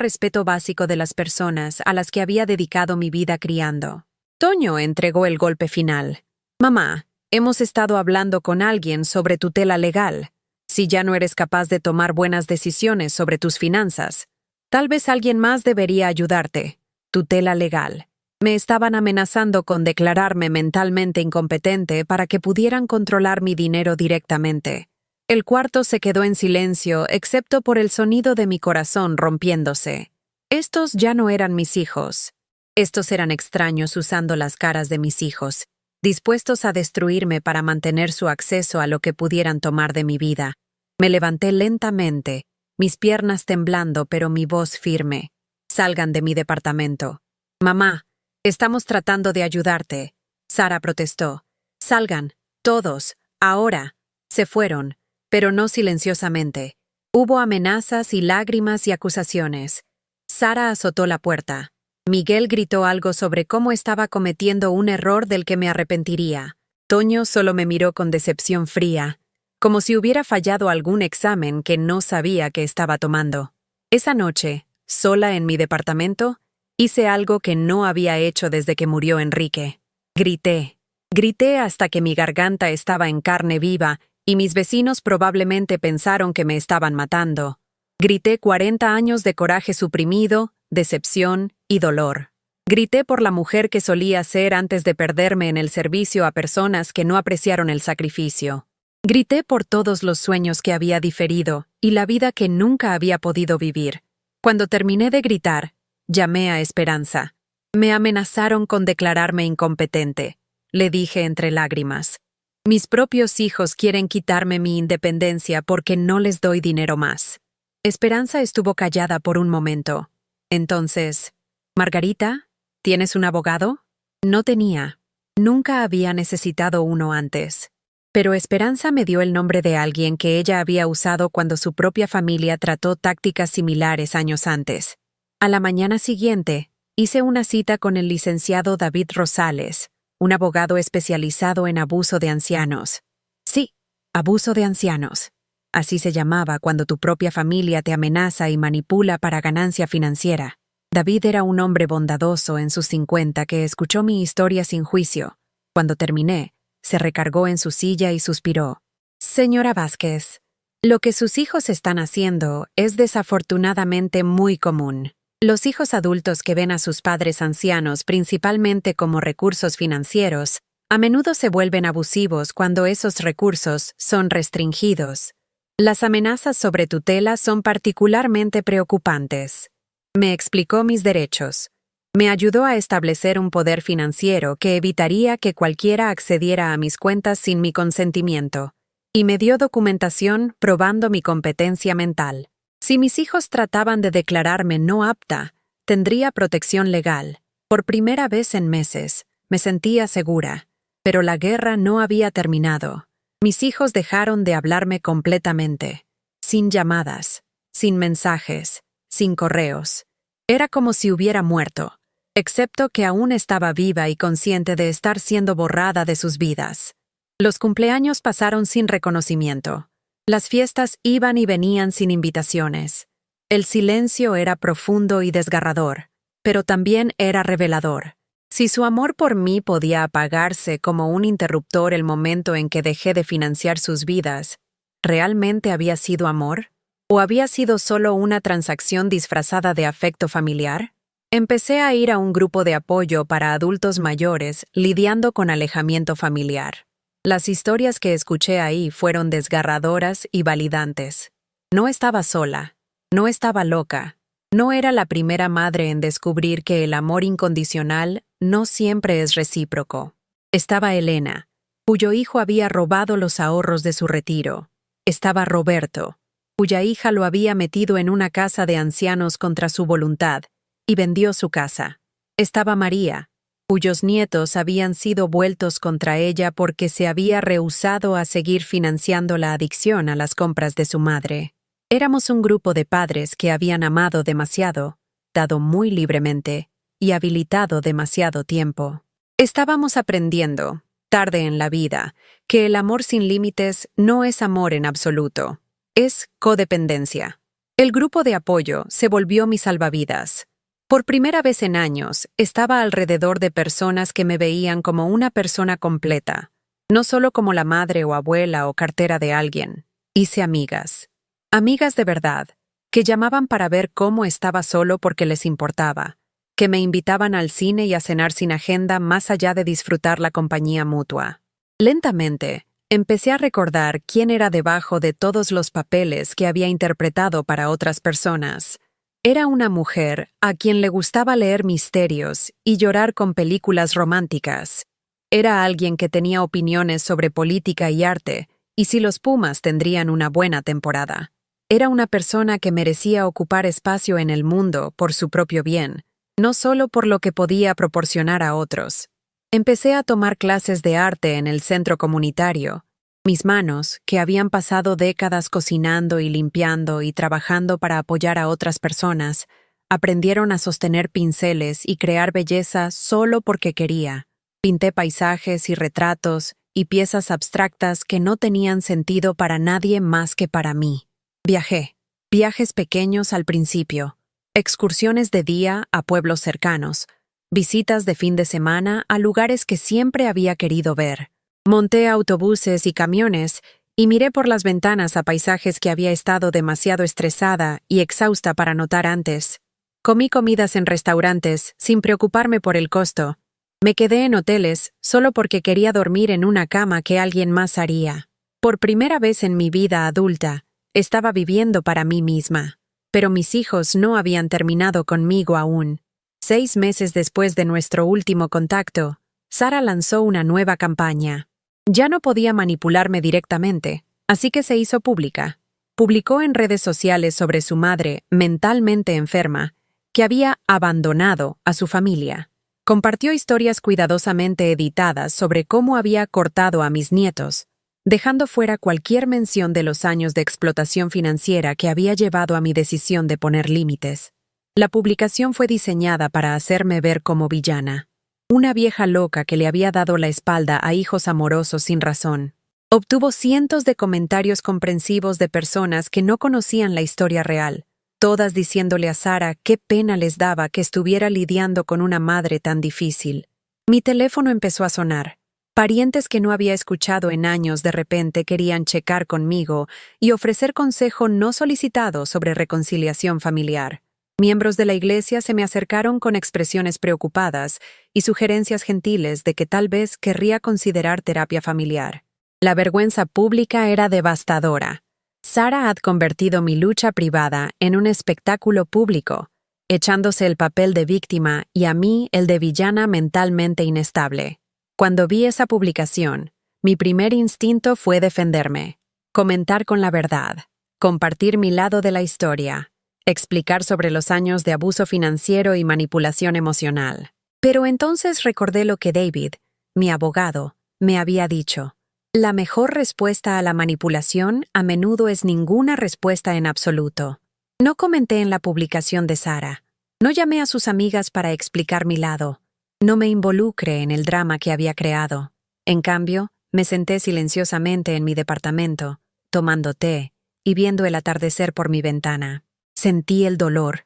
respeto básico de las personas a las que había dedicado mi vida criando. Toño entregó el golpe final. Mamá, hemos estado hablando con alguien sobre tutela legal. Si ya no eres capaz de tomar buenas decisiones sobre tus finanzas, tal vez alguien más debería ayudarte. Tutela legal. Me estaban amenazando con declararme mentalmente incompetente para que pudieran controlar mi dinero directamente. El cuarto se quedó en silencio, excepto por el sonido de mi corazón rompiéndose. Estos ya no eran mis hijos. Estos eran extraños usando las caras de mis hijos, dispuestos a destruirme para mantener su acceso a lo que pudieran tomar de mi vida. Me levanté lentamente, mis piernas temblando pero mi voz firme. Salgan de mi departamento. Mamá, estamos tratando de ayudarte. Sara protestó. Salgan, todos, ahora. Se fueron, pero no silenciosamente. Hubo amenazas y lágrimas y acusaciones. Sara azotó la puerta. Miguel gritó algo sobre cómo estaba cometiendo un error del que me arrepentiría. Toño solo me miró con decepción fría, como si hubiera fallado algún examen que no sabía que estaba tomando. Esa noche, sola en mi departamento, hice algo que no había hecho desde que murió Enrique. Grité. Grité hasta que mi garganta estaba en carne viva y mis vecinos probablemente pensaron que me estaban matando. Grité 40 años de coraje suprimido, decepción y dolor. Grité por la mujer que solía ser antes de perderme en el servicio a personas que no apreciaron el sacrificio. Grité por todos los sueños que había diferido y la vida que nunca había podido vivir. Cuando terminé de gritar, llamé a Esperanza. Me amenazaron con declararme incompetente, le dije entre lágrimas. Mis propios hijos quieren quitarme mi independencia porque no les doy dinero más. Esperanza estuvo callada por un momento. Entonces, ¿Margarita? ¿Tienes un abogado? No tenía. Nunca había necesitado uno antes. Pero Esperanza me dio el nombre de alguien que ella había usado cuando su propia familia trató tácticas similares años antes. A la mañana siguiente, hice una cita con el licenciado David Rosales, un abogado especializado en abuso de ancianos. Sí, abuso de ancianos. Así se llamaba cuando tu propia familia te amenaza y manipula para ganancia financiera. David era un hombre bondadoso en sus 50 que escuchó mi historia sin juicio. Cuando terminé, se recargó en su silla y suspiró. Señora Vázquez, lo que sus hijos están haciendo es desafortunadamente muy común. Los hijos adultos que ven a sus padres ancianos principalmente como recursos financieros, a menudo se vuelven abusivos cuando esos recursos son restringidos. Las amenazas sobre tutela son particularmente preocupantes. Me explicó mis derechos. Me ayudó a establecer un poder financiero que evitaría que cualquiera accediera a mis cuentas sin mi consentimiento, y me dio documentación probando mi competencia mental. Si mis hijos trataban de declararme no apta, tendría protección legal. Por primera vez en meses, me sentía segura, pero la guerra no había terminado. Mis hijos dejaron de hablarme completamente, sin llamadas, sin mensajes, sin correos. Era como si hubiera muerto, excepto que aún estaba viva y consciente de estar siendo borrada de sus vidas. Los cumpleaños pasaron sin reconocimiento. Las fiestas iban y venían sin invitaciones. El silencio era profundo y desgarrador, pero también era revelador. Si su amor por mí podía apagarse como un interruptor el momento en que dejé de financiar sus vidas, ¿realmente había sido amor? ¿O había sido solo una transacción disfrazada de afecto familiar? Empecé a ir a un grupo de apoyo para adultos mayores lidiando con alejamiento familiar. Las historias que escuché ahí fueron desgarradoras y validantes. No estaba sola, no estaba loca, no era la primera madre en descubrir que el amor incondicional no siempre es recíproco. Estaba Elena, cuyo hijo había robado los ahorros de su retiro. Estaba Roberto, cuya hija lo había metido en una casa de ancianos contra su voluntad y vendió su casa. Estaba María, cuyos nietos habían sido vueltos contra ella porque se había rehusado a seguir financiando la adicción a las compras de su madre. Éramos un grupo de padres que habían amado demasiado, dado muy libremente y habilitado demasiado tiempo. Estábamos aprendiendo, tarde en la vida, que el amor sin límites no es amor en absoluto. Es codependencia. El grupo de apoyo se volvió mi salvavidas. Por primera vez en años, estaba alrededor de personas que me veían como una persona completa, no solo como la madre o abuela o cartera de alguien. Hice amigas. Amigas de verdad, que llamaban para ver cómo estaba solo porque les importaba, que me invitaban al cine y a cenar sin agenda más allá de disfrutar la compañía mutua. Lentamente, empecé a recordar quién era debajo de todos los papeles que había interpretado para otras personas. Era una mujer a quien le gustaba leer misterios y llorar con películas románticas. Era alguien que tenía opiniones sobre política y arte, y si los Pumas tendrían una buena temporada. Era una persona que merecía ocupar espacio en el mundo por su propio bien, no solo por lo que podía proporcionar a otros. Empecé a tomar clases de arte en el centro comunitario. Mis manos, que habían pasado décadas cocinando y limpiando y trabajando para apoyar a otras personas, aprendieron a sostener pinceles y crear belleza solo porque quería. Pinté paisajes y retratos y piezas abstractas que no tenían sentido para nadie más que para mí. Viajé. Viajes pequeños al principio. Excursiones de día a pueblos cercanos. Visitas de fin de semana a lugares que siempre había querido ver. Monté autobuses y camiones y miré por las ventanas a paisajes que había estado demasiado estresada y exhausta para notar antes. Comí comidas en restaurantes sin preocuparme por el costo. Me quedé en hoteles solo porque quería dormir en una cama que alguien más haría. Por primera vez en mi vida adulta, estaba viviendo para mí misma. Pero mis hijos no habían terminado conmigo aún. 6 meses después de nuestro último contacto, Sara lanzó una nueva campaña. Ya no podía manipularme directamente, así que se hizo pública. Publicó en redes sociales sobre su madre, mentalmente enferma, que había abandonado a su familia. Compartió historias cuidadosamente editadas sobre cómo había cortado a mis nietos, dejando fuera cualquier mención de los años de explotación financiera que había llevado a mi decisión de poner límites. La publicación fue diseñada para hacerme ver como villana, una vieja loca que le había dado la espalda a hijos amorosos sin razón. Obtuvo cientos de comentarios comprensivos de personas que no conocían la historia real, todas diciéndole a Sara qué pena les daba que estuviera lidiando con una madre tan difícil. Mi teléfono empezó a sonar. Parientes que no había escuchado en años de repente querían checar conmigo y ofrecer consejo no solicitado sobre reconciliación familiar. Miembros de la iglesia se me acercaron con expresiones preocupadas y sugerencias gentiles de que tal vez querría considerar terapia familiar. La vergüenza pública era devastadora. Sara had convertido mi lucha privada en un espectáculo público, echándose el papel de víctima y a mí el de villana mentalmente inestable. Cuando vi esa publicación, mi primer instinto fue defenderme, comentar con la verdad, compartir mi lado de la historia, explicar sobre los años de abuso financiero y manipulación emocional. Pero entonces recordé lo que David, mi abogado, me había dicho. La mejor respuesta a la manipulación a menudo es ninguna respuesta en absoluto. No comenté en la publicación de Sara. No llamé a sus amigas para explicar mi lado. No me involucré en el drama que había creado. En cambio, me senté silenciosamente en mi departamento, tomando té y viendo el atardecer por mi ventana. Sentí el dolor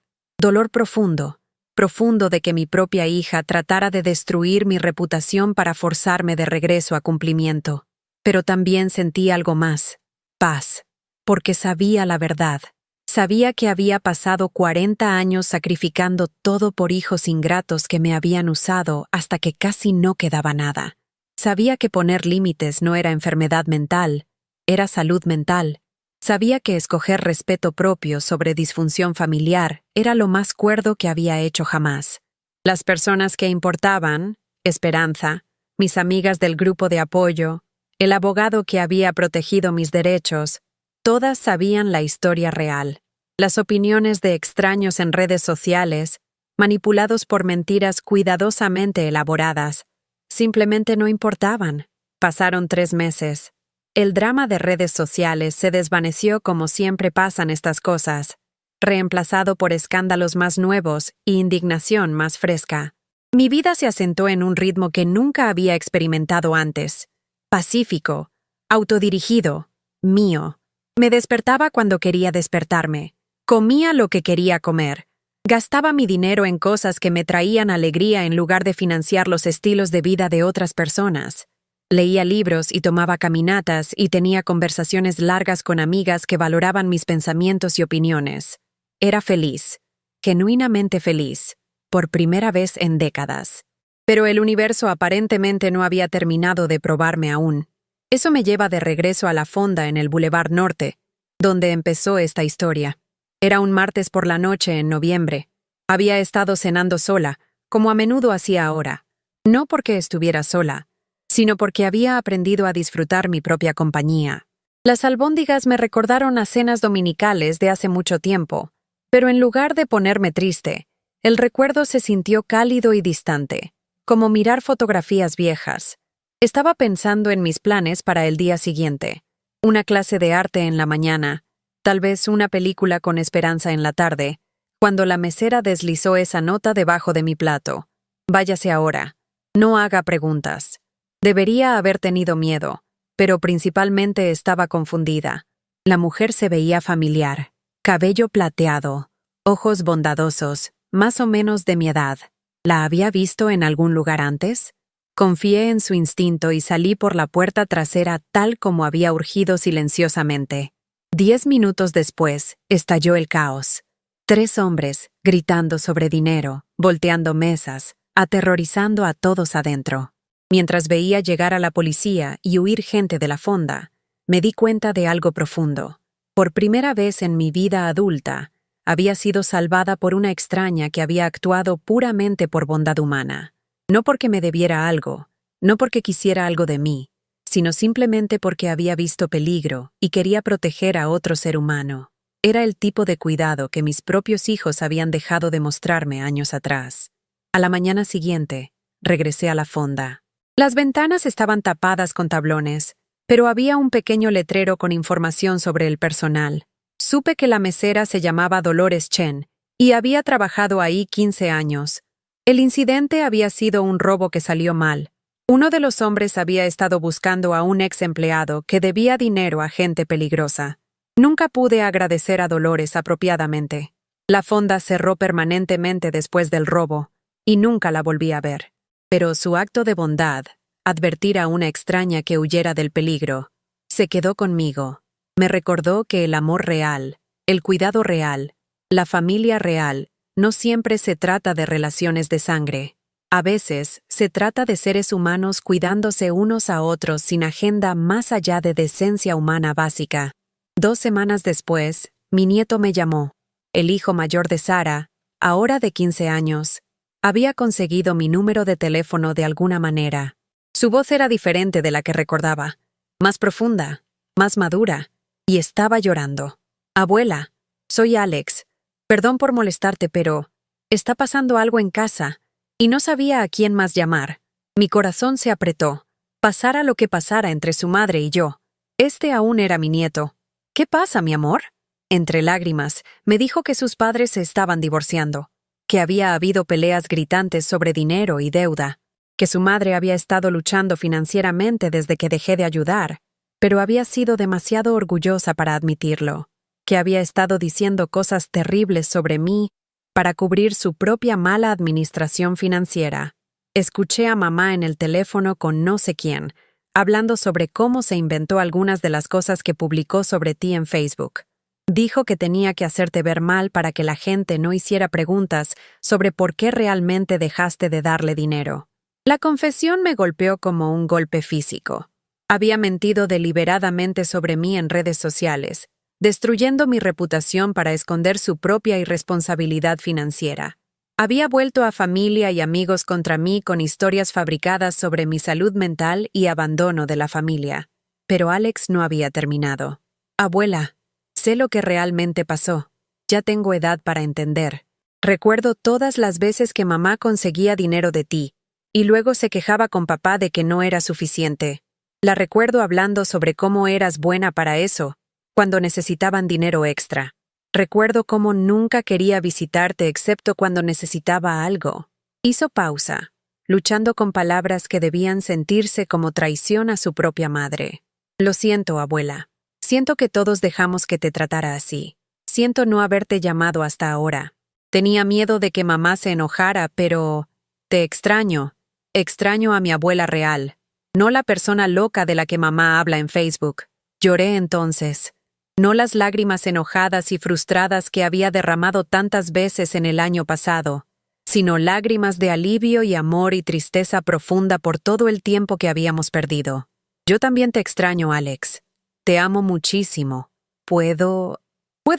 profundo, profundo de que mi propia hija tratara de destruir mi reputación para forzarme de regreso a cumplimiento. Pero también sentí algo más, paz, porque sabía la verdad. Sabía que había pasado 40 años sacrificando todo por hijos ingratos que me habían usado hasta que casi no quedaba nada. Sabía que poner límites no era enfermedad mental, era salud mental. Sabía que escoger respeto propio sobre disfunción familiar era lo más cuerdo que había hecho jamás. Las personas que importaban, Esperanza, mis amigas del grupo de apoyo, el abogado que había protegido mis derechos, todas sabían la historia real. Las opiniones de extraños en redes sociales, manipulados por mentiras cuidadosamente elaboradas, simplemente no importaban. Pasaron 3 meses. El drama de redes sociales se desvaneció como siempre pasan estas cosas, reemplazado por escándalos más nuevos y indignación más fresca. Mi vida se asentó en un ritmo que nunca había experimentado antes. Pacífico, autodirigido, mío. Me despertaba cuando quería despertarme. Comía lo que quería comer. Gastaba mi dinero en cosas que me traían alegría en lugar de financiar los estilos de vida de otras personas. Leía libros y tomaba caminatas y tenía conversaciones largas con amigas que valoraban mis pensamientos y opiniones. Era feliz, genuinamente feliz, por primera vez en décadas. Pero el universo aparentemente no había terminado de probarme aún. Eso me lleva de regreso a la fonda en el Boulevard Norte, donde empezó esta historia. Era un martes por la noche en noviembre. Había estado cenando sola, como a menudo hacía ahora. No porque estuviera sola, sino porque había aprendido a disfrutar mi propia compañía. Las albóndigas me recordaron a cenas dominicales de hace mucho tiempo, pero en lugar de ponerme triste, el recuerdo se sintió cálido y distante, como mirar fotografías viejas. Estaba pensando en mis planes para el día siguiente. Una clase de arte en la mañana, tal vez una película con esperanza en la tarde, cuando la mesera deslizó esa nota debajo de mi plato. Váyase ahora. No haga preguntas. Debería haber tenido miedo, pero principalmente estaba confundida. La mujer se veía familiar. Cabello plateado, ojos bondadosos, más o menos de mi edad. ¿La había visto en algún lugar antes? Confié en su instinto y salí por la puerta trasera tal como había urgido silenciosamente. 10 minutos después, estalló el caos. 3 hombres, gritando sobre dinero, volteando mesas, aterrorizando a todos adentro. Mientras veía llegar a la policía y huir gente de la fonda, me di cuenta de algo profundo. Por primera vez en mi vida adulta, había sido salvada por una extraña que había actuado puramente por bondad humana. No porque me debiera algo, no porque quisiera algo de mí, sino simplemente porque había visto peligro y quería proteger a otro ser humano. Era el tipo de cuidado que mis propios hijos habían dejado de mostrarme años atrás. A la mañana siguiente, regresé a la fonda. Las ventanas estaban tapadas con tablones, pero había un pequeño letrero con información sobre el personal. Supe que la mesera se llamaba Dolores Chen y había trabajado ahí 15 años. El incidente había sido un robo que salió mal. Uno de los hombres había estado buscando a un ex empleado que debía dinero a gente peligrosa. Nunca pude agradecer a Dolores apropiadamente. La fonda cerró permanentemente después del robo, y nunca la volví a ver. Pero su acto de bondad, advertir a una extraña que huyera del peligro, se quedó conmigo. Me recordó que el amor real, el cuidado real, la familia real, no siempre se trata de relaciones de sangre. A veces, se trata de seres humanos cuidándose unos a otros sin agenda más allá de decencia humana básica. 2 semanas después, mi nieto me llamó. El hijo mayor de Sara, ahora de 15 años, había conseguido mi número de teléfono de alguna manera. Su voz era diferente de la que recordaba, más profunda, más madura, y estaba llorando. Abuela, soy Alex. Perdón por molestarte, pero está pasando algo en casa, y no sabía a quién más llamar. Mi corazón se apretó. Pasara lo que pasara entre su madre y yo. Este aún era mi nieto. ¿Qué pasa, mi amor? Entre lágrimas, me dijo que sus padres se estaban divorciando, que había habido peleas gritantes sobre dinero y deuda, que su madre había estado luchando financieramente desde que dejé de ayudar, pero había sido demasiado orgullosa para admitirlo, que había estado diciendo cosas terribles sobre mí para cubrir su propia mala administración financiera. Escuché a mamá en el teléfono con no sé quién, hablando sobre cómo se inventó algunas de las cosas que publicó sobre ti en Facebook. Dijo que tenía que hacerte ver mal para que la gente no hiciera preguntas sobre por qué realmente dejaste de darle dinero. La confesión me golpeó como un golpe físico. Había mentido deliberadamente sobre mí en redes sociales, destruyendo mi reputación para esconder su propia irresponsabilidad financiera. Había vuelto a familia y amigos contra mí con historias fabricadas sobre mi salud mental y abandono de la familia. Pero Alex no había terminado. Abuela, sé lo que realmente pasó. Ya tengo edad para entender. Recuerdo todas las veces que mamá conseguía dinero de ti, y luego se quejaba con papá de que no era suficiente. La recuerdo hablando sobre cómo eras buena para eso, cuando necesitaban dinero extra. Recuerdo cómo nunca quería visitarte excepto cuando necesitaba algo. Hizo pausa, luchando con palabras que debían sentirse como traición a su propia madre. Lo siento, abuela. Siento que todos dejamos que te tratara así. Siento no haberte llamado hasta ahora. Tenía miedo de que mamá se enojara, pero... Te extraño. Extraño a mi abuela real, no la persona loca de la que mamá habla en Facebook. Lloré entonces. No las lágrimas enojadas y frustradas que había derramado tantas veces en el año pasado, sino lágrimas de alivio y amor y tristeza profunda por todo el tiempo que habíamos perdido. Yo también te extraño, Alex. Te amo muchísimo. ¿Puedo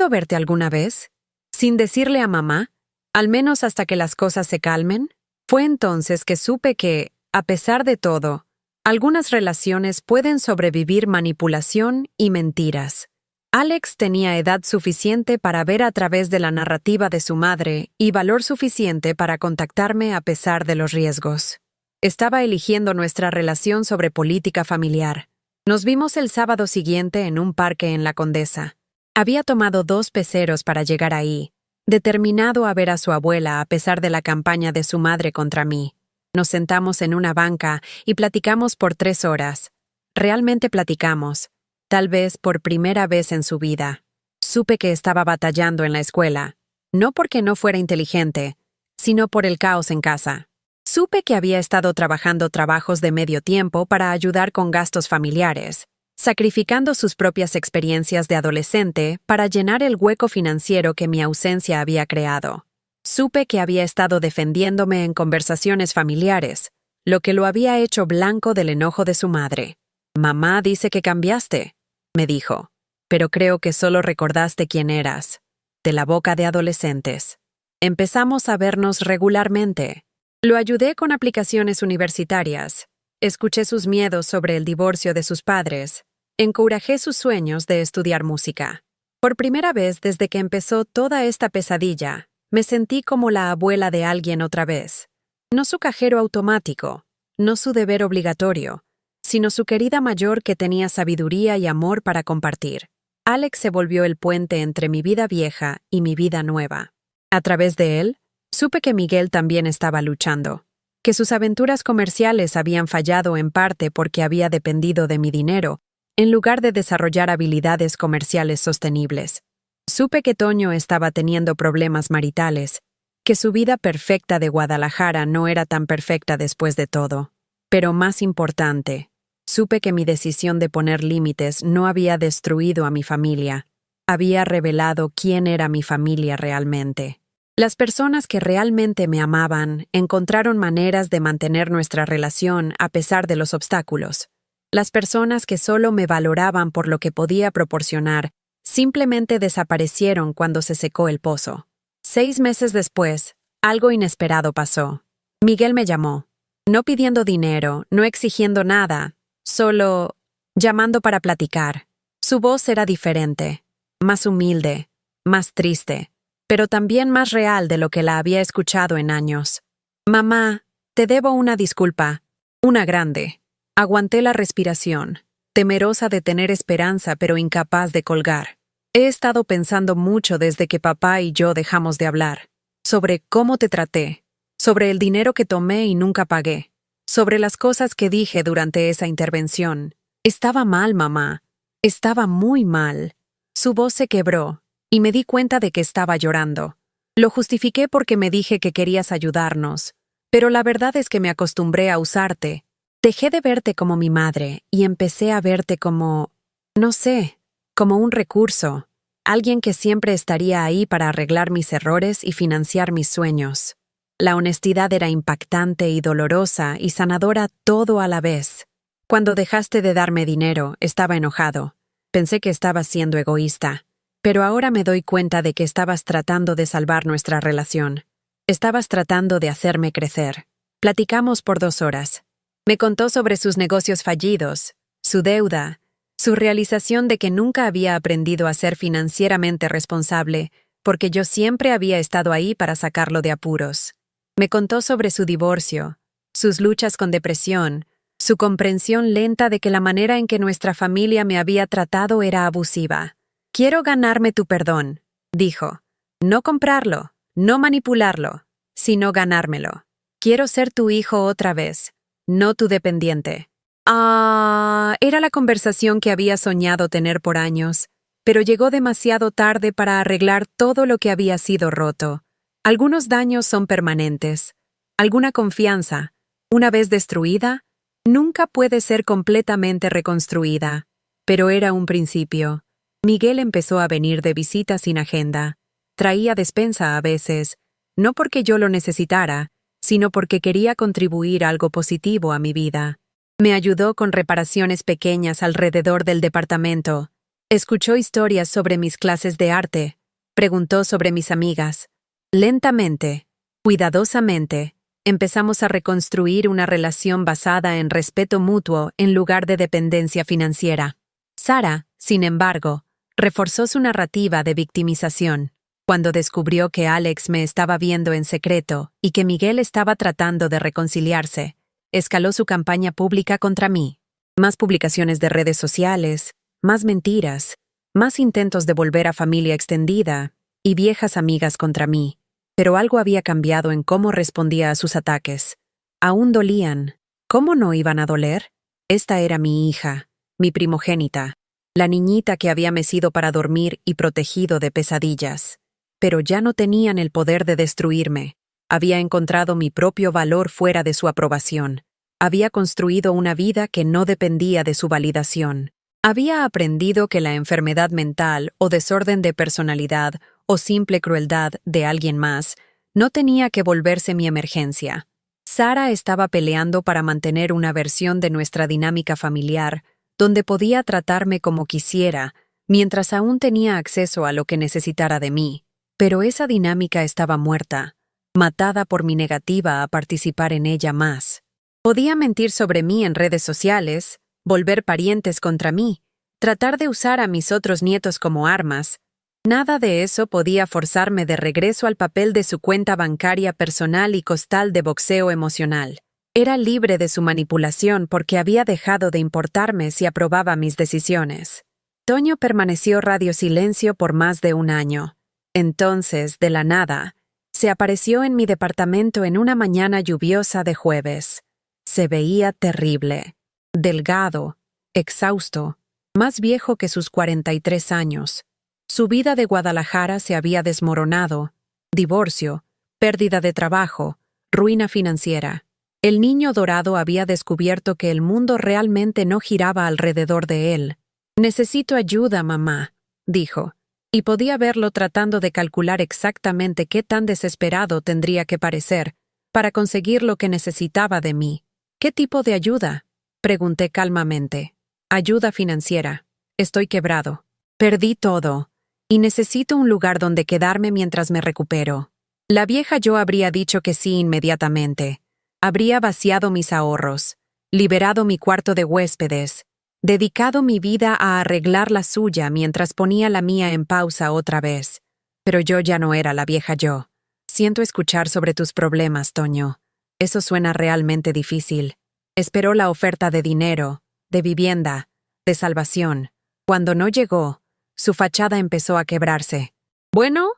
verte alguna vez? Sin decirle a mamá, al menos hasta que las cosas se calmen. Fue entonces que supe que, a pesar de todo, algunas relaciones pueden sobrevivir manipulación y mentiras. Alex tenía edad suficiente para ver a través de la narrativa de su madre y valor suficiente para contactarme a pesar de los riesgos. Estaba eligiendo nuestra relación sobre política familiar. Nos vimos el sábado siguiente en un parque en La Condesa. Había tomado 2 peceros para llegar ahí, determinado a ver a su abuela a pesar de la campaña de su madre contra mí. Nos sentamos en una banca y platicamos por 3 horas. Realmente platicamos, tal vez por primera vez en su vida. Supe que estaba batallando en la escuela, no porque no fuera inteligente, sino por el caos en casa. Supe que había estado trabajando trabajos de medio tiempo para ayudar con gastos familiares, sacrificando sus propias experiencias de adolescente para llenar el hueco financiero que mi ausencia había creado. Supe que había estado defendiéndome en conversaciones familiares, lo que lo había hecho blanco del enojo de su madre. «Mamá dice que cambiaste», me dijo, «pero creo que solo recordaste quién eras, de la boca de adolescentes». Empezamos a vernos regularmente. Lo ayudé con aplicaciones universitarias. Escuché sus miedos sobre el divorcio de sus padres. Encourajé sus sueños de estudiar música. Por primera vez desde que empezó toda esta pesadilla, me sentí como la abuela de alguien otra vez. No su cajero automático, no su deber obligatorio, sino su querida mayor que tenía sabiduría y amor para compartir. Alex se volvió el puente entre mi vida vieja y mi vida nueva. A través de él, supe que Miguel también estaba luchando, que sus aventuras comerciales habían fallado en parte porque había dependido de mi dinero, en lugar de desarrollar habilidades comerciales sostenibles. Supe que Toño estaba teniendo problemas maritales, que su vida perfecta de Guadalajara no era tan perfecta después de todo. Pero más importante, supe que mi decisión de poner límites no había destruido a mi familia, había revelado quién era mi familia realmente. Las personas que realmente me amaban encontraron maneras de mantener nuestra relación a pesar de los obstáculos. Las personas que solo me valoraban por lo que podía proporcionar simplemente desaparecieron cuando se secó el pozo. 6 meses después, algo inesperado pasó. Miguel me llamó, no pidiendo dinero, no exigiendo nada, solo llamando para platicar. Su voz era diferente, más humilde, más triste, pero también más real de lo que la había escuchado en años. «Mamá, te debo una disculpa, una grande». Aguanté la respiración, temerosa de tener esperanza pero incapaz de colgar. He estado pensando mucho desde que papá y yo dejamos de hablar, sobre cómo te traté, sobre el dinero que tomé y nunca pagué, sobre las cosas que dije durante esa intervención. Estaba mal, mamá. Estaba muy mal. Su voz se quebró, y me di cuenta de que estaba llorando. Lo justifiqué porque me dije que querías ayudarnos, pero la verdad es que me acostumbré a usarte. Dejé de verte como mi madre y empecé a verte como, no sé, como un recurso, alguien que siempre estaría ahí para arreglar mis errores y financiar mis sueños. La honestidad era impactante y dolorosa y sanadora todo a la vez. Cuando dejaste de darme dinero, estaba enojado. Pensé que estabas siendo egoísta, pero ahora me doy cuenta de que estabas tratando de salvar nuestra relación. Estabas tratando de hacerme crecer. Platicamos por 2 horas. Me contó sobre sus negocios fallidos, su deuda, su realización de que nunca había aprendido a ser financieramente responsable, porque yo siempre había estado ahí para sacarlo de apuros. Me contó sobre su divorcio, sus luchas con depresión, su comprensión lenta de que la manera en que nuestra familia me había tratado era abusiva. «Quiero ganarme tu perdón», dijo. «No comprarlo, no manipularlo, sino ganármelo. Quiero ser tu hijo otra vez, no tu dependiente». Era la conversación que había soñado tener por años, pero llegó demasiado tarde para arreglar todo lo que había sido roto. Algunos daños son permanentes. Alguna confianza, una vez destruida, nunca puede ser completamente reconstruida. Pero era un principio. Miguel empezó a venir de visita sin agenda. Traía despensa a veces, no porque yo lo necesitara, sino porque quería contribuir algo positivo a mi vida. Me ayudó con reparaciones pequeñas alrededor del departamento. Escuchó historias sobre mis clases de arte. Preguntó sobre mis amigas. Lentamente, cuidadosamente, empezamos a reconstruir una relación basada en respeto mutuo en lugar de dependencia financiera. Sara, sin embargo, reforzó su narrativa de victimización. Cuando descubrió que Alex me estaba viendo en secreto y que Miguel estaba tratando de reconciliarse, escaló su campaña pública contra mí. Más publicaciones de redes sociales, más mentiras, más intentos de volver a familia extendida y viejas amigas contra mí. Pero algo había cambiado en cómo respondía a sus ataques. Aún dolían. ¿Cómo no iban a doler? Esta era mi hija, mi primogénita, la niñita que había mecido para dormir y protegido de pesadillas. Pero ya no tenían el poder de destruirme. Había encontrado mi propio valor fuera de su aprobación. Había construido una vida que no dependía de su validación. Había aprendido que la enfermedad mental o desorden de personalidad o simple crueldad de alguien más no tenía que volverse mi emergencia. Sara estaba peleando para mantener una versión de nuestra dinámica familiar donde podía tratarme como quisiera mientras aún tenía acceso a lo que necesitara de mí. Pero esa dinámica estaba muerta, matada por mi negativa a participar en ella más. Podía mentir sobre mí en redes sociales, volver parientes contra mí, tratar de usar a mis otros nietos como armas. Nada de eso podía forzarme de regreso al papel de su cuenta bancaria personal y costal de boxeo emocional. Era libre de su manipulación porque había dejado de importarme si aprobaba mis decisiones. Toño permaneció radio silencio por más de un año. Entonces, de la nada, se apareció en mi departamento en una mañana lluviosa de jueves. Se veía terrible, delgado, exhausto, más viejo que sus 43 años. Su vida de Guadalajara se había desmoronado. Divorcio, pérdida de trabajo, ruina financiera. El niño dorado había descubierto que el mundo realmente no giraba alrededor de él. «Necesito ayuda, mamá», dijo. Y podía verlo tratando de calcular exactamente qué tan desesperado tendría que parecer para conseguir lo que necesitaba de mí. «¿Qué tipo de ayuda?», pregunté calmamente. «Ayuda financiera. Estoy quebrado. Perdí todo. Y necesito un lugar donde quedarme mientras me recupero». La vieja yo habría dicho que sí inmediatamente. Habría vaciado mis ahorros, liberado mi cuarto de huéspedes, dedicado mi vida a arreglar la suya mientras ponía la mía en pausa otra vez. Pero yo ya no era la vieja yo. Siento escuchar sobre tus problemas, Toño. Eso suena realmente difícil. Esperó la oferta de dinero, de vivienda, de salvación. Cuando no llegó, su fachada empezó a quebrarse. «Bueno,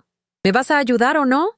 ¿me vas a ayudar o no?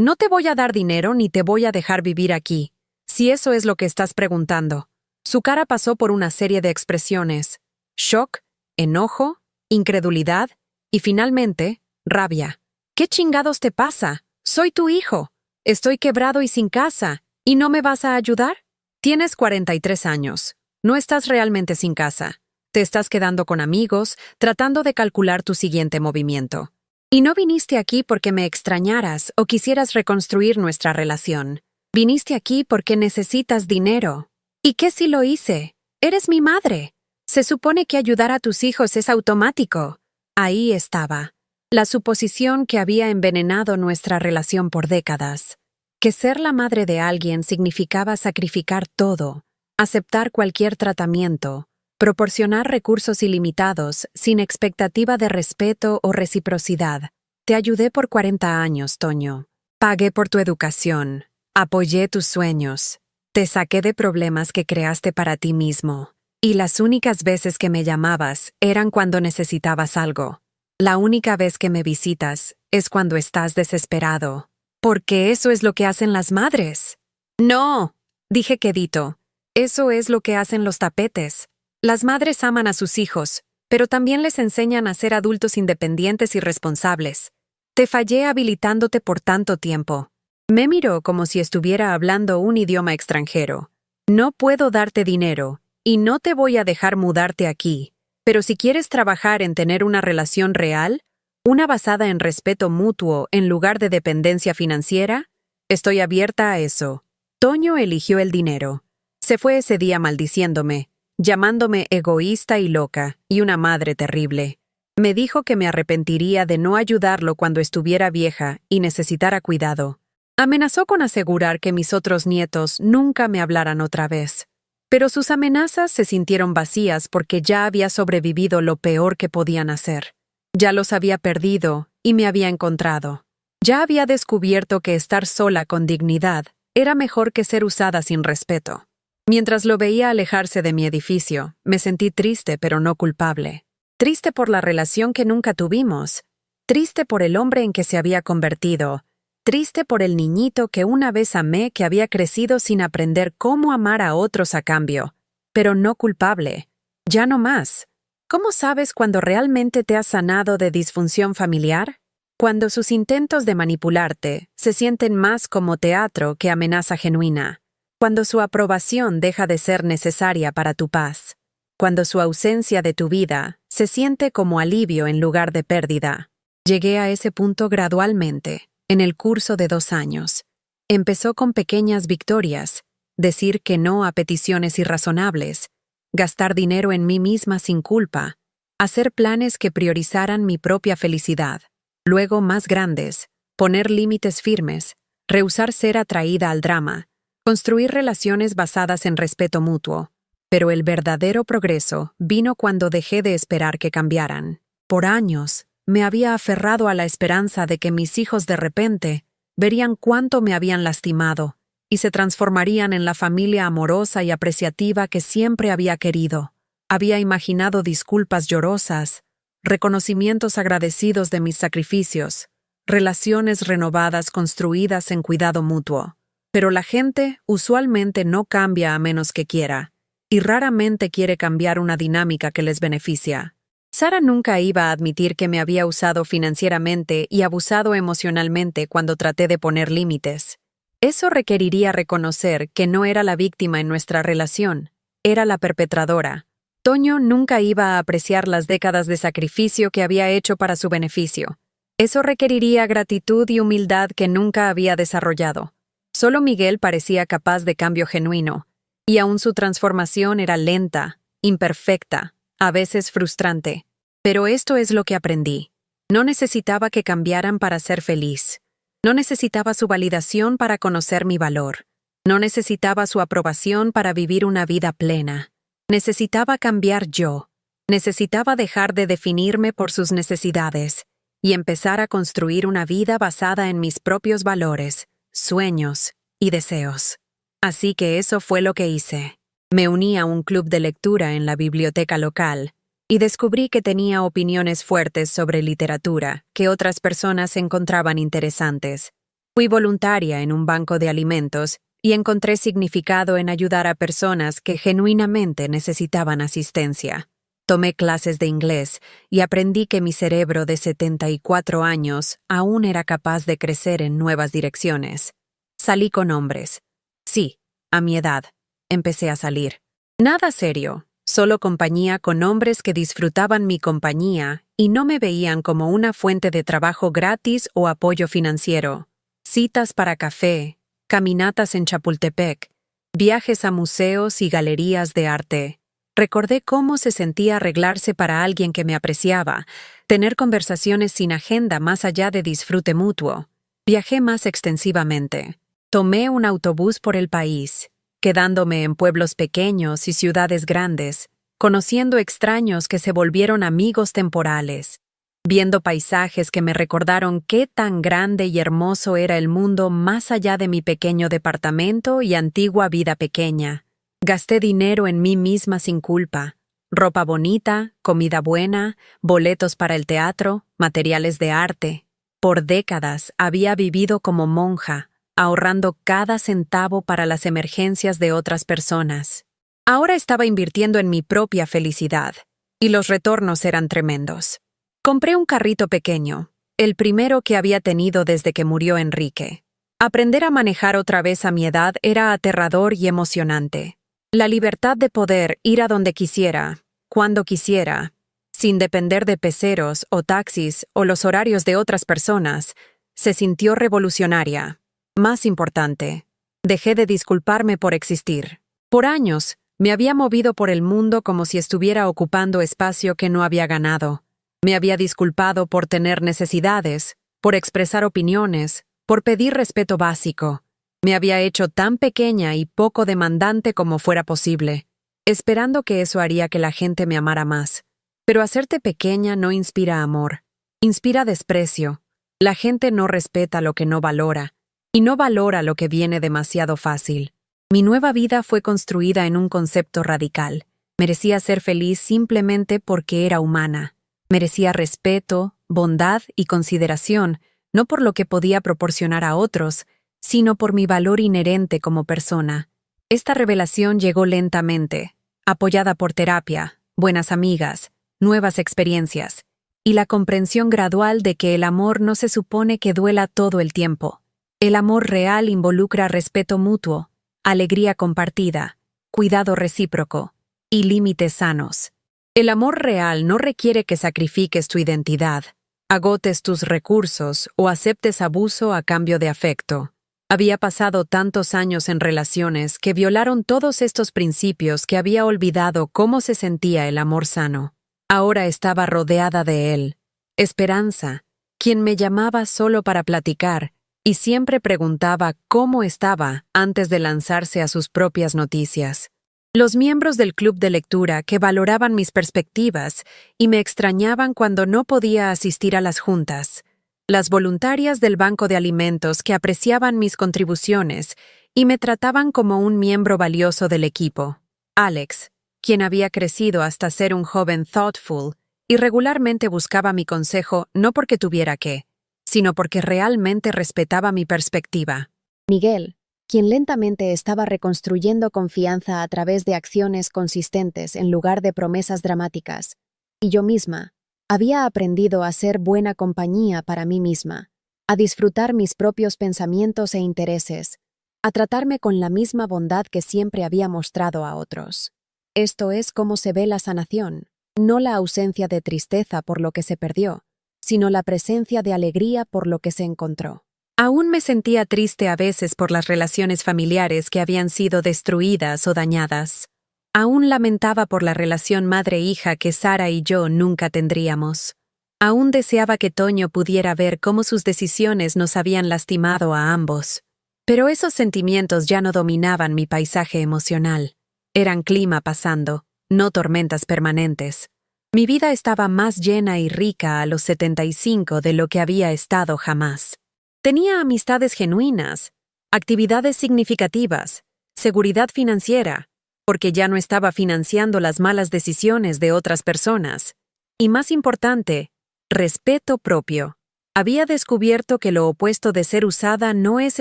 No te voy a dar dinero ni te voy a dejar vivir aquí, si eso es lo que estás preguntando». Su cara pasó por una serie de expresiones: shock, enojo, incredulidad y finalmente, rabia. «¿Qué chingados te pasa? Soy tu hijo. Estoy quebrado y sin casa. ¿Y no me vas a ayudar? Tienes 43 años. No estás realmente sin casa. Te estás quedando con amigos, tratando de calcular tu siguiente movimiento. Y no viniste aquí porque me extrañaras o quisieras reconstruir nuestra relación. Viniste aquí porque necesitas dinero. ¿Y qué si lo hice? Eres mi madre. Se supone que ayudar a tus hijos es automático». Ahí estaba, la suposición que había envenenado nuestra relación por décadas. Que ser la madre de alguien significaba sacrificar todo, aceptar cualquier tratamiento, proporcionar recursos ilimitados sin expectativa de respeto o reciprocidad. Te ayudé por 40 años, Toño. Pagué por tu educación. Apoyé tus sueños. Te saqué de problemas que creaste para ti mismo. Y las únicas veces que me llamabas eran cuando necesitabas algo. La única vez que me visitas es cuando estás desesperado. Porque eso es lo que hacen las madres. «No», dije quedito. Eso es lo que hacen los tapetes. Las madres aman a sus hijos, pero también les enseñan a ser adultos independientes y responsables. Te fallé habilitándote por tanto tiempo. Me miró como si estuviera hablando un idioma extranjero. No puedo darte dinero, y no te voy a dejar mudarte aquí, pero si quieres trabajar en tener una relación real, una basada en respeto mutuo en lugar de dependencia financiera, estoy abierta a eso. Toño eligió el dinero. Se fue ese día maldiciéndome, llamándome egoísta y loca, y una madre terrible. Me dijo que me arrepentiría de no ayudarlo cuando estuviera vieja y necesitara cuidado. Amenazó con asegurar que mis otros nietos nunca me hablaran otra vez. Pero sus amenazas se sintieron vacías porque ya había sobrevivido lo peor que podían hacer. Ya los había perdido y me había encontrado. Ya había descubierto que estar sola con dignidad era mejor que ser usada sin respeto. Mientras lo veía alejarse de mi edificio, me sentí triste pero no culpable. Triste por la relación que nunca tuvimos. Triste por el hombre en que se había convertido. Triste por el niñito que una vez amé que había crecido sin aprender cómo amar a otros a cambio. Pero no culpable. Ya no más. ¿Cómo sabes cuando realmente te has sanado de disfunción familiar? Cuando sus intentos de manipularte se sienten más como teatro que amenaza genuina. Cuando su aprobación deja de ser necesaria para tu paz. Cuando su ausencia de tu vida se siente como alivio en lugar de pérdida. Llegué a ese punto gradualmente, en el curso de 2 años. Empezó con pequeñas victorias, decir que no a peticiones irrazonables, gastar dinero en mí misma sin culpa, hacer planes que priorizaran mi propia felicidad. Luego más grandes, poner límites firmes, rehusar ser atraída al drama, construir relaciones basadas en respeto mutuo. Pero el verdadero progreso vino cuando dejé de esperar que cambiaran. Por años, me había aferrado a la esperanza de que mis hijos de repente verían cuánto me habían lastimado y se transformarían en la familia amorosa y apreciativa que siempre había querido. Había imaginado disculpas llorosas, reconocimientos agradecidos de mis sacrificios, relaciones renovadas construidas en cuidado mutuo. Pero la gente usualmente no cambia a menos que quiera, y raramente quiere cambiar una dinámica que les beneficia. Sara nunca iba a admitir que me había usado financieramente y abusado emocionalmente cuando traté de poner límites. Eso requeriría reconocer que no era la víctima en nuestra relación, era la perpetradora. Toño nunca iba a apreciar las décadas de sacrificio que había hecho para su beneficio. Eso requeriría gratitud y humildad que nunca había desarrollado. Solo Miguel parecía capaz de cambio genuino, y aún su transformación era lenta, imperfecta, a veces frustrante. Pero esto es lo que aprendí. No necesitaba que cambiaran para ser feliz. No necesitaba su validación para conocer mi valor. No necesitaba su aprobación para vivir una vida plena. Necesitaba cambiar yo. Necesitaba dejar de definirme por sus necesidades y empezar a construir una vida basada en mis propios valores, sueños y deseos. Así que eso fue lo que hice. Me uní a un club de lectura en la biblioteca local y descubrí que tenía opiniones fuertes sobre literatura que otras personas encontraban interesantes. Fui voluntaria en un banco de alimentos y encontré significado en ayudar a personas que genuinamente necesitaban asistencia. Tomé clases de inglés y aprendí que mi cerebro de 74 años aún era capaz de crecer en nuevas direcciones. Salí con hombres. Sí, a mi edad. Empecé a salir. Nada serio, solo compañía con hombres que disfrutaban mi compañía y no me veían como una fuente de trabajo gratis o apoyo financiero. Citas para café, caminatas en Chapultepec, viajes a museos y galerías de arte. Recordé cómo se sentía arreglarse para alguien que me apreciaba, tener conversaciones sin agenda más allá de disfrute mutuo. Viajé más extensivamente. Tomé un autobús por el país, quedándome en pueblos pequeños y ciudades grandes, conociendo extraños que se volvieron amigos temporales, viendo paisajes que me recordaron qué tan grande y hermoso era el mundo más allá de mi pequeño departamento y antigua vida pequeña. Gasté dinero en mí misma sin culpa. Ropa bonita, comida buena, boletos para el teatro, materiales de arte. Por décadas había vivido como monja, ahorrando cada centavo para las emergencias de otras personas. Ahora estaba invirtiendo en mi propia felicidad, y los retornos eran tremendos. Compré un carrito pequeño, el primero que había tenido desde que murió Enrique. Aprender a manejar otra vez a mi edad era aterrador y emocionante. La libertad de poder ir a donde quisiera, cuando quisiera, sin depender de peceros o taxis o los horarios de otras personas, se sintió revolucionaria. Más importante, dejé de disculparme por existir. Por años, me había movido por el mundo como si estuviera ocupando espacio que no había ganado. Me había disculpado por tener necesidades, por expresar opiniones, por pedir respeto básico. Me había hecho tan pequeña y poco demandante como fuera posible, esperando que eso haría que la gente me amara más. Pero hacerte pequeña no inspira amor, inspira desprecio. La gente no respeta lo que no valora, y no valora lo que viene demasiado fácil. Mi nueva vida fue construida en un concepto radical. Merecía ser feliz simplemente porque era humana. Merecía respeto, bondad y consideración, no por lo que podía proporcionar a otros, sino por mi valor inherente como persona. Esta revelación llegó lentamente, apoyada por terapia, buenas amigas, nuevas experiencias, y la comprensión gradual de que el amor no se supone que duela todo el tiempo. El amor real involucra respeto mutuo, alegría compartida, cuidado recíproco y límites sanos. El amor real no requiere que sacrifiques tu identidad, agotes tus recursos o aceptes abuso a cambio de afecto. Había pasado tantos años en relaciones que violaron todos estos principios que había olvidado cómo se sentía el amor sano. Ahora estaba rodeada de él. Esperanza, quien me llamaba solo para platicar, y siempre preguntaba cómo estaba antes de lanzarse a sus propias noticias. Los miembros del club de lectura que valoraban mis perspectivas y me extrañaban cuando no podía asistir a las juntas. Las voluntarias del banco de alimentos que apreciaban mis contribuciones y me trataban como un miembro valioso del equipo. Alex, quien había crecido hasta ser un joven thoughtful y regularmente buscaba mi consejo no porque tuviera que, sino porque realmente respetaba mi perspectiva. Miguel, quien lentamente estaba reconstruyendo confianza a través de acciones consistentes en lugar de promesas dramáticas. Y yo misma, había aprendido a ser buena compañía para mí misma, a disfrutar mis propios pensamientos e intereses, a tratarme con la misma bondad que siempre había mostrado a otros. Esto es cómo se ve la sanación, no la ausencia de tristeza por lo que se perdió, sino la presencia de alegría por lo que se encontró. Aún me sentía triste a veces por las relaciones familiares que habían sido destruidas o dañadas. Aún lamentaba por la relación madre-hija que Sara y yo nunca tendríamos. Aún deseaba que Toño pudiera ver cómo sus decisiones nos habían lastimado a ambos. Pero esos sentimientos ya no dominaban mi paisaje emocional. Eran clima pasando, no tormentas permanentes. Mi vida estaba más llena y rica a los 75 de lo que había estado jamás. Tenía amistades genuinas, actividades significativas, seguridad financiera, porque ya no estaba financiando las malas decisiones de otras personas. Y más importante, respeto propio. Había descubierto que lo opuesto de ser usada no es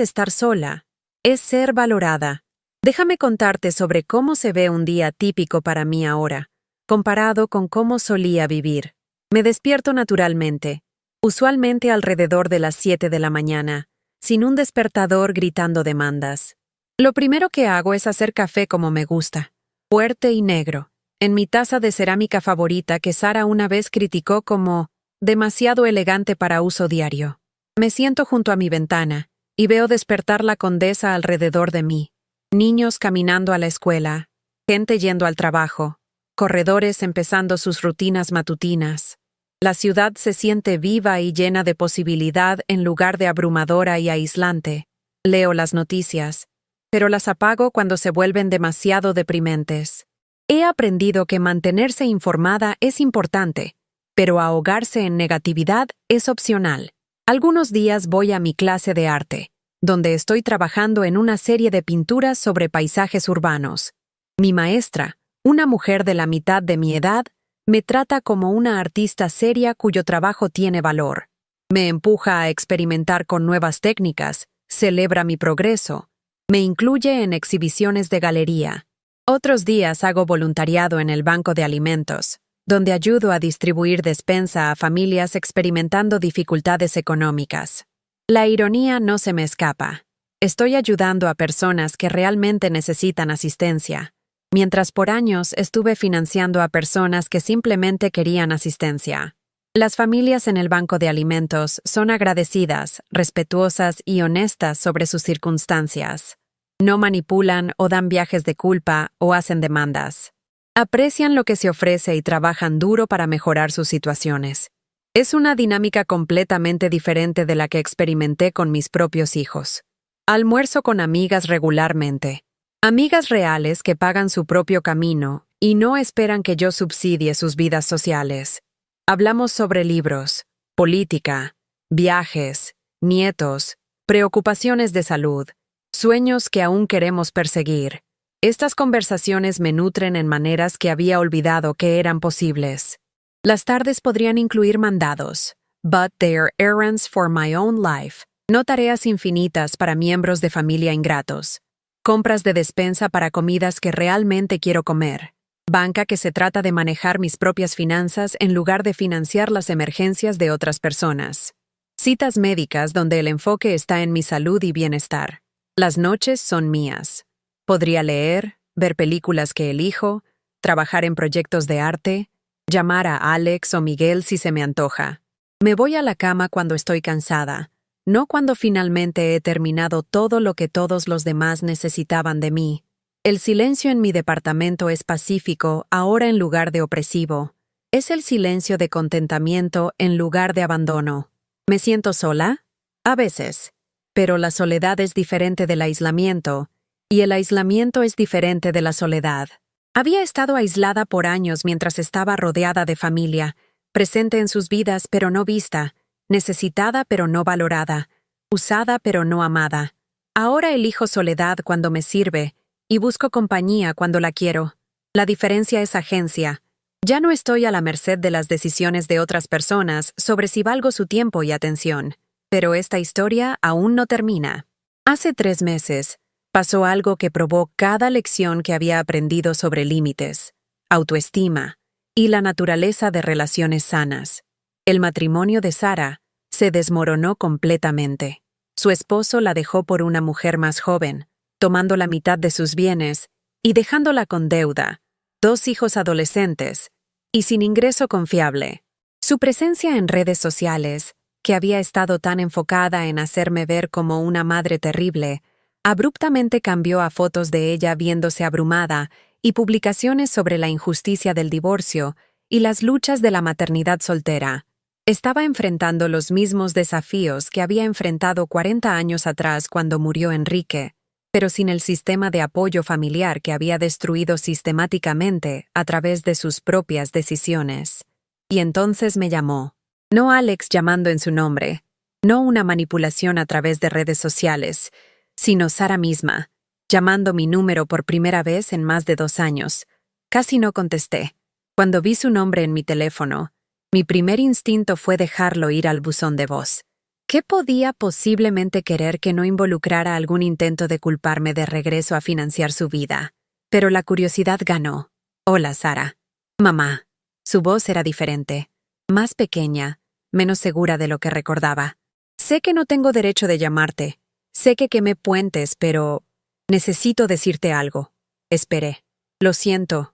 estar sola, es ser valorada. Déjame contarte sobre cómo se ve un día típico para mí ahora, comparado con cómo solía vivir. Me despierto naturalmente, usualmente alrededor de las 7 de la mañana, sin un despertador gritando demandas. Lo primero que hago es hacer café como me gusta, fuerte y negro, en mi taza de cerámica favorita que Sara una vez criticó como demasiado elegante para uso diario. Me siento junto a mi ventana y veo despertar la Condesa alrededor de mí. Niños caminando a la escuela, gente yendo al trabajo, corredores empezando sus rutinas matutinas. La ciudad se siente viva y llena de posibilidad en lugar de abrumadora y aislante. Leo las noticias, pero las apago cuando se vuelven demasiado deprimentes. He aprendido que mantenerse informada es importante, pero ahogarse en negatividad es opcional. Algunos días voy a mi clase de arte, donde estoy trabajando en una serie de pinturas sobre paisajes urbanos. Mi maestra, una mujer de la mitad de mi edad, me trata como una artista seria cuyo trabajo tiene valor. Me empuja a experimentar con nuevas técnicas, celebra mi progreso, me incluye en exhibiciones de galería. Otros días hago voluntariado en el banco de alimentos, donde ayudo a distribuir despensa a familias experimentando dificultades económicas. La ironía no se me escapa. Estoy ayudando a personas que realmente necesitan asistencia, mientras por años estuve financiando a personas que simplemente querían asistencia. Las familias en el banco de alimentos son agradecidas, respetuosas y honestas sobre sus circunstancias. No manipulan o dan viajes de culpa o hacen demandas. Aprecian lo que se ofrece y trabajan duro para mejorar sus situaciones. Es una dinámica completamente diferente de la que experimenté con mis propios hijos. Almuerzo con amigas regularmente. Amigas reales que pagan su propio camino y no esperan que yo subsidie sus vidas sociales. Hablamos sobre libros, política, viajes, nietos, preocupaciones de salud, sueños que aún queremos perseguir. Estas conversaciones me nutren en maneras que había olvidado que eran posibles. Las tardes podrían incluir mandados, but they are errands for my own life. No tareas infinitas para miembros de familia ingratos. Compras de despensa para comidas que realmente quiero comer. Banca que se trata de manejar mis propias finanzas en lugar de financiar las emergencias de otras personas. Citas médicas donde el enfoque está en mi salud y bienestar. Las noches son mías. Podría leer, ver películas que elijo, trabajar en proyectos de arte, llamar a Alex o Miguel si se me antoja. Me voy a la cama cuando estoy cansada, no cuando finalmente he terminado todo lo que todos los demás necesitaban de mí. El silencio en mi departamento es pacífico ahora en lugar de opresivo. Es el silencio de contentamiento en lugar de abandono. ¿Me siento sola? A veces. Pero la soledad es diferente del aislamiento, y el aislamiento es diferente de la soledad. Había estado aislada por años mientras estaba rodeada de familia, presente en sus vidas pero no vista, necesitada pero no valorada, usada pero no amada. Ahora elijo soledad cuando me sirve y busco compañía cuando la quiero. La diferencia es agencia. Ya no estoy a la merced de las decisiones de otras personas sobre si valgo su tiempo y atención. Pero esta historia aún no termina. Hace 3 meses, pasó algo que probó cada lección que había aprendido sobre límites, autoestima y la naturaleza de relaciones sanas. El matrimonio de Sara se desmoronó completamente. Su esposo la dejó por una mujer más joven, tomando la mitad de sus bienes y dejándola con deuda, 2 hijos adolescentes y sin ingreso confiable. Su presencia en redes sociales, que había estado tan enfocada en hacerme ver como una madre terrible, abruptamente cambió a fotos de ella viéndose abrumada y publicaciones sobre la injusticia del divorcio y las luchas de la maternidad soltera. Estaba enfrentando los mismos desafíos que había enfrentado 40 años atrás cuando murió Enrique, pero sin el sistema de apoyo familiar que había destruido sistemáticamente a través de sus propias decisiones. Y entonces me llamó. No Alex llamando en su nombre, no una manipulación a través de redes sociales, sino Sara misma, llamando mi número por primera vez en más de 2 años. Casi no contesté. Cuando vi su nombre en mi teléfono, mi primer instinto fue dejarlo ir al buzón de voz. ¿Qué podía posiblemente querer que no involucrara algún intento de culparme de regreso a financiar su vida? Pero la curiosidad ganó. Hola, Sara. Mamá. Su voz era diferente, más pequeña, menos segura de lo que recordaba. Sé que no tengo derecho de llamarte. Sé que quemé puentes, pero necesito decirte algo. Esperé. Lo siento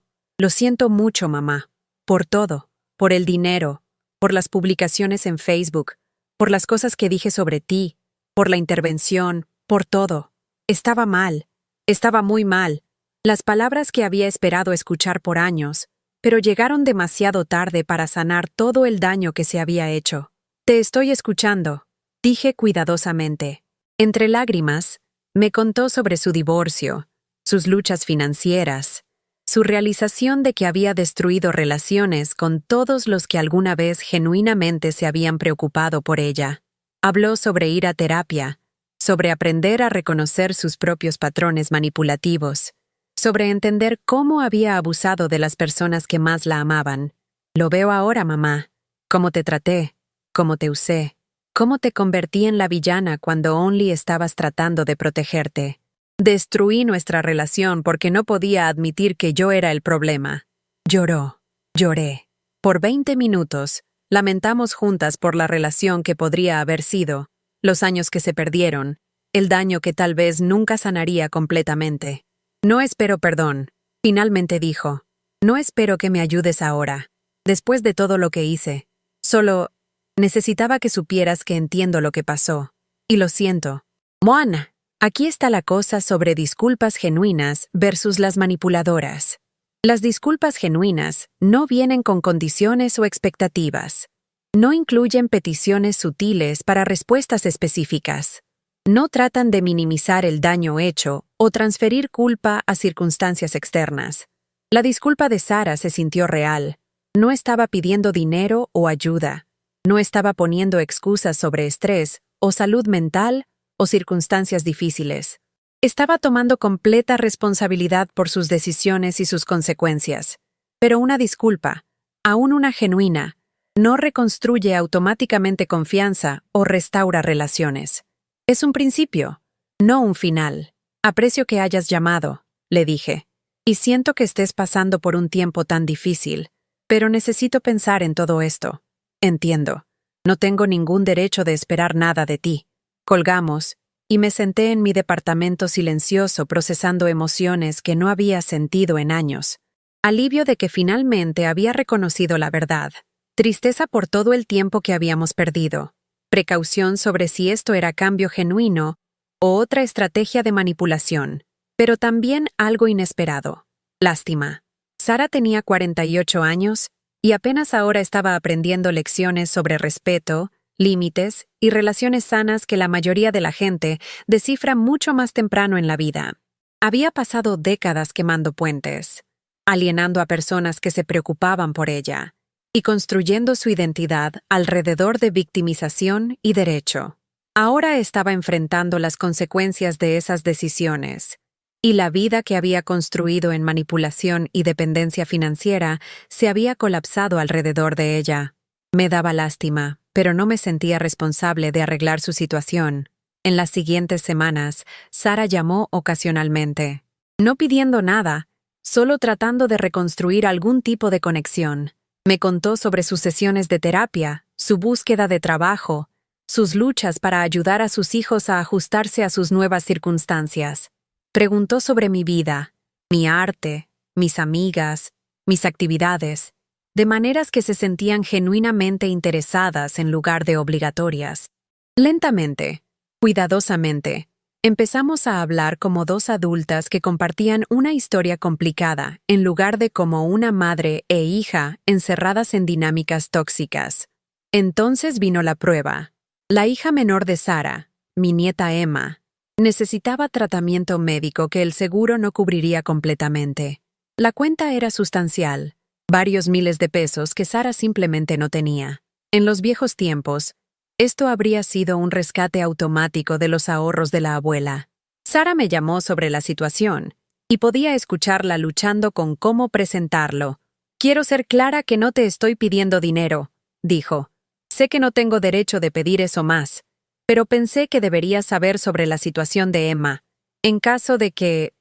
mucho, mamá. Por todo. Por el dinero. Por las publicaciones en Facebook. Por las cosas que dije sobre ti. Por la intervención. Por todo. Estaba mal. Estaba muy mal. Las palabras que había esperado escuchar por años, pero llegaron demasiado tarde para sanar todo el daño que se había hecho. Te estoy escuchando, dije cuidadosamente. Entre lágrimas, me contó sobre su divorcio, sus luchas financieras, su realización de que había destruido relaciones con todos los que alguna vez genuinamente se habían preocupado por ella. Habló sobre ir a terapia, sobre aprender a reconocer sus propios patrones manipulativos, sobre entender cómo había abusado de las personas que más la amaban. Lo veo ahora, mamá. Cómo te traté, cómo te usé, cómo te convertí en la villana cuando only estabas tratando de protegerte. Destruí nuestra relación porque no podía admitir que yo era el problema. Lloró. Lloré. Por 20 minutos, lamentamos juntas por la relación que podría haber sido, los años que se perdieron, el daño que tal vez nunca sanaría completamente. No espero perdón, finalmente dijo. No espero que me ayudes ahora, después de todo lo que hice. Solo necesitaba que supieras que entiendo lo que pasó. Y lo siento. Moana, aquí está la cosa sobre disculpas genuinas versus las manipuladoras. Las disculpas genuinas no vienen con condiciones o expectativas. No incluyen peticiones sutiles para respuestas específicas. No tratan de minimizar el daño hecho o transferir culpa a circunstancias externas. La disculpa de Sara se sintió real. No estaba pidiendo dinero o ayuda. No estaba poniendo excusas sobre estrés o salud mental o circunstancias difíciles. Estaba tomando completa responsabilidad por sus decisiones y sus consecuencias. Pero una disculpa, aún una genuina, no reconstruye automáticamente confianza o restaura relaciones. Es un principio, no un final. Aprecio que hayas llamado, le dije. Y siento que estés pasando por un tiempo tan difícil, pero necesito pensar en todo esto. Entiendo. No tengo ningún derecho de esperar nada de ti. Colgamos, y me senté en mi departamento silencioso procesando emociones que no había sentido en años. Alivio de que finalmente había reconocido la verdad. Tristeza por todo el tiempo que habíamos perdido. Precaución sobre si esto era cambio genuino o otra estrategia de manipulación. Pero también algo inesperado. Lástima. Sara tenía 48 años y apenas ahora estaba aprendiendo lecciones sobre respeto, límites y relaciones sanas que la mayoría de la gente descifra mucho más temprano en la vida. Había pasado décadas quemando puentes, alienando a personas que se preocupaban por ella y construyendo su identidad alrededor de victimización y derecho. Ahora estaba enfrentando las consecuencias de esas decisiones, y la vida que había construido en manipulación y dependencia financiera se había colapsado alrededor de ella. Me daba lástima, pero no me sentía responsable de arreglar su situación. En las siguientes semanas, Sara llamó ocasionalmente, no pidiendo nada, solo tratando de reconstruir algún tipo de conexión. Me contó sobre sus sesiones de terapia, su búsqueda de trabajo, sus luchas para ayudar a sus hijos a ajustarse a sus nuevas circunstancias. Preguntó sobre mi vida, mi arte, mis amigas, mis actividades, de maneras que se sentían genuinamente interesadas en lugar de obligatorias. Lentamente, cuidadosamente, empezamos a hablar como dos adultas que compartían una historia complicada en lugar de como una madre e hija encerradas en dinámicas tóxicas. Entonces vino la prueba. La hija menor de Sara, mi nieta Emma, necesitaba tratamiento médico que el seguro no cubriría completamente. La cuenta era sustancial, varios miles de pesos que Sara simplemente no tenía. En los viejos tiempos, esto habría sido un rescate automático de los ahorros de la abuela. Sara me llamó sobre la situación, y podía escucharla luchando con cómo presentarlo. Quiero ser clara que no te estoy pidiendo dinero, dijo. Sé que no tengo derecho de pedir eso más, pero pensé que deberías saber sobre la situación de Emma, en caso de que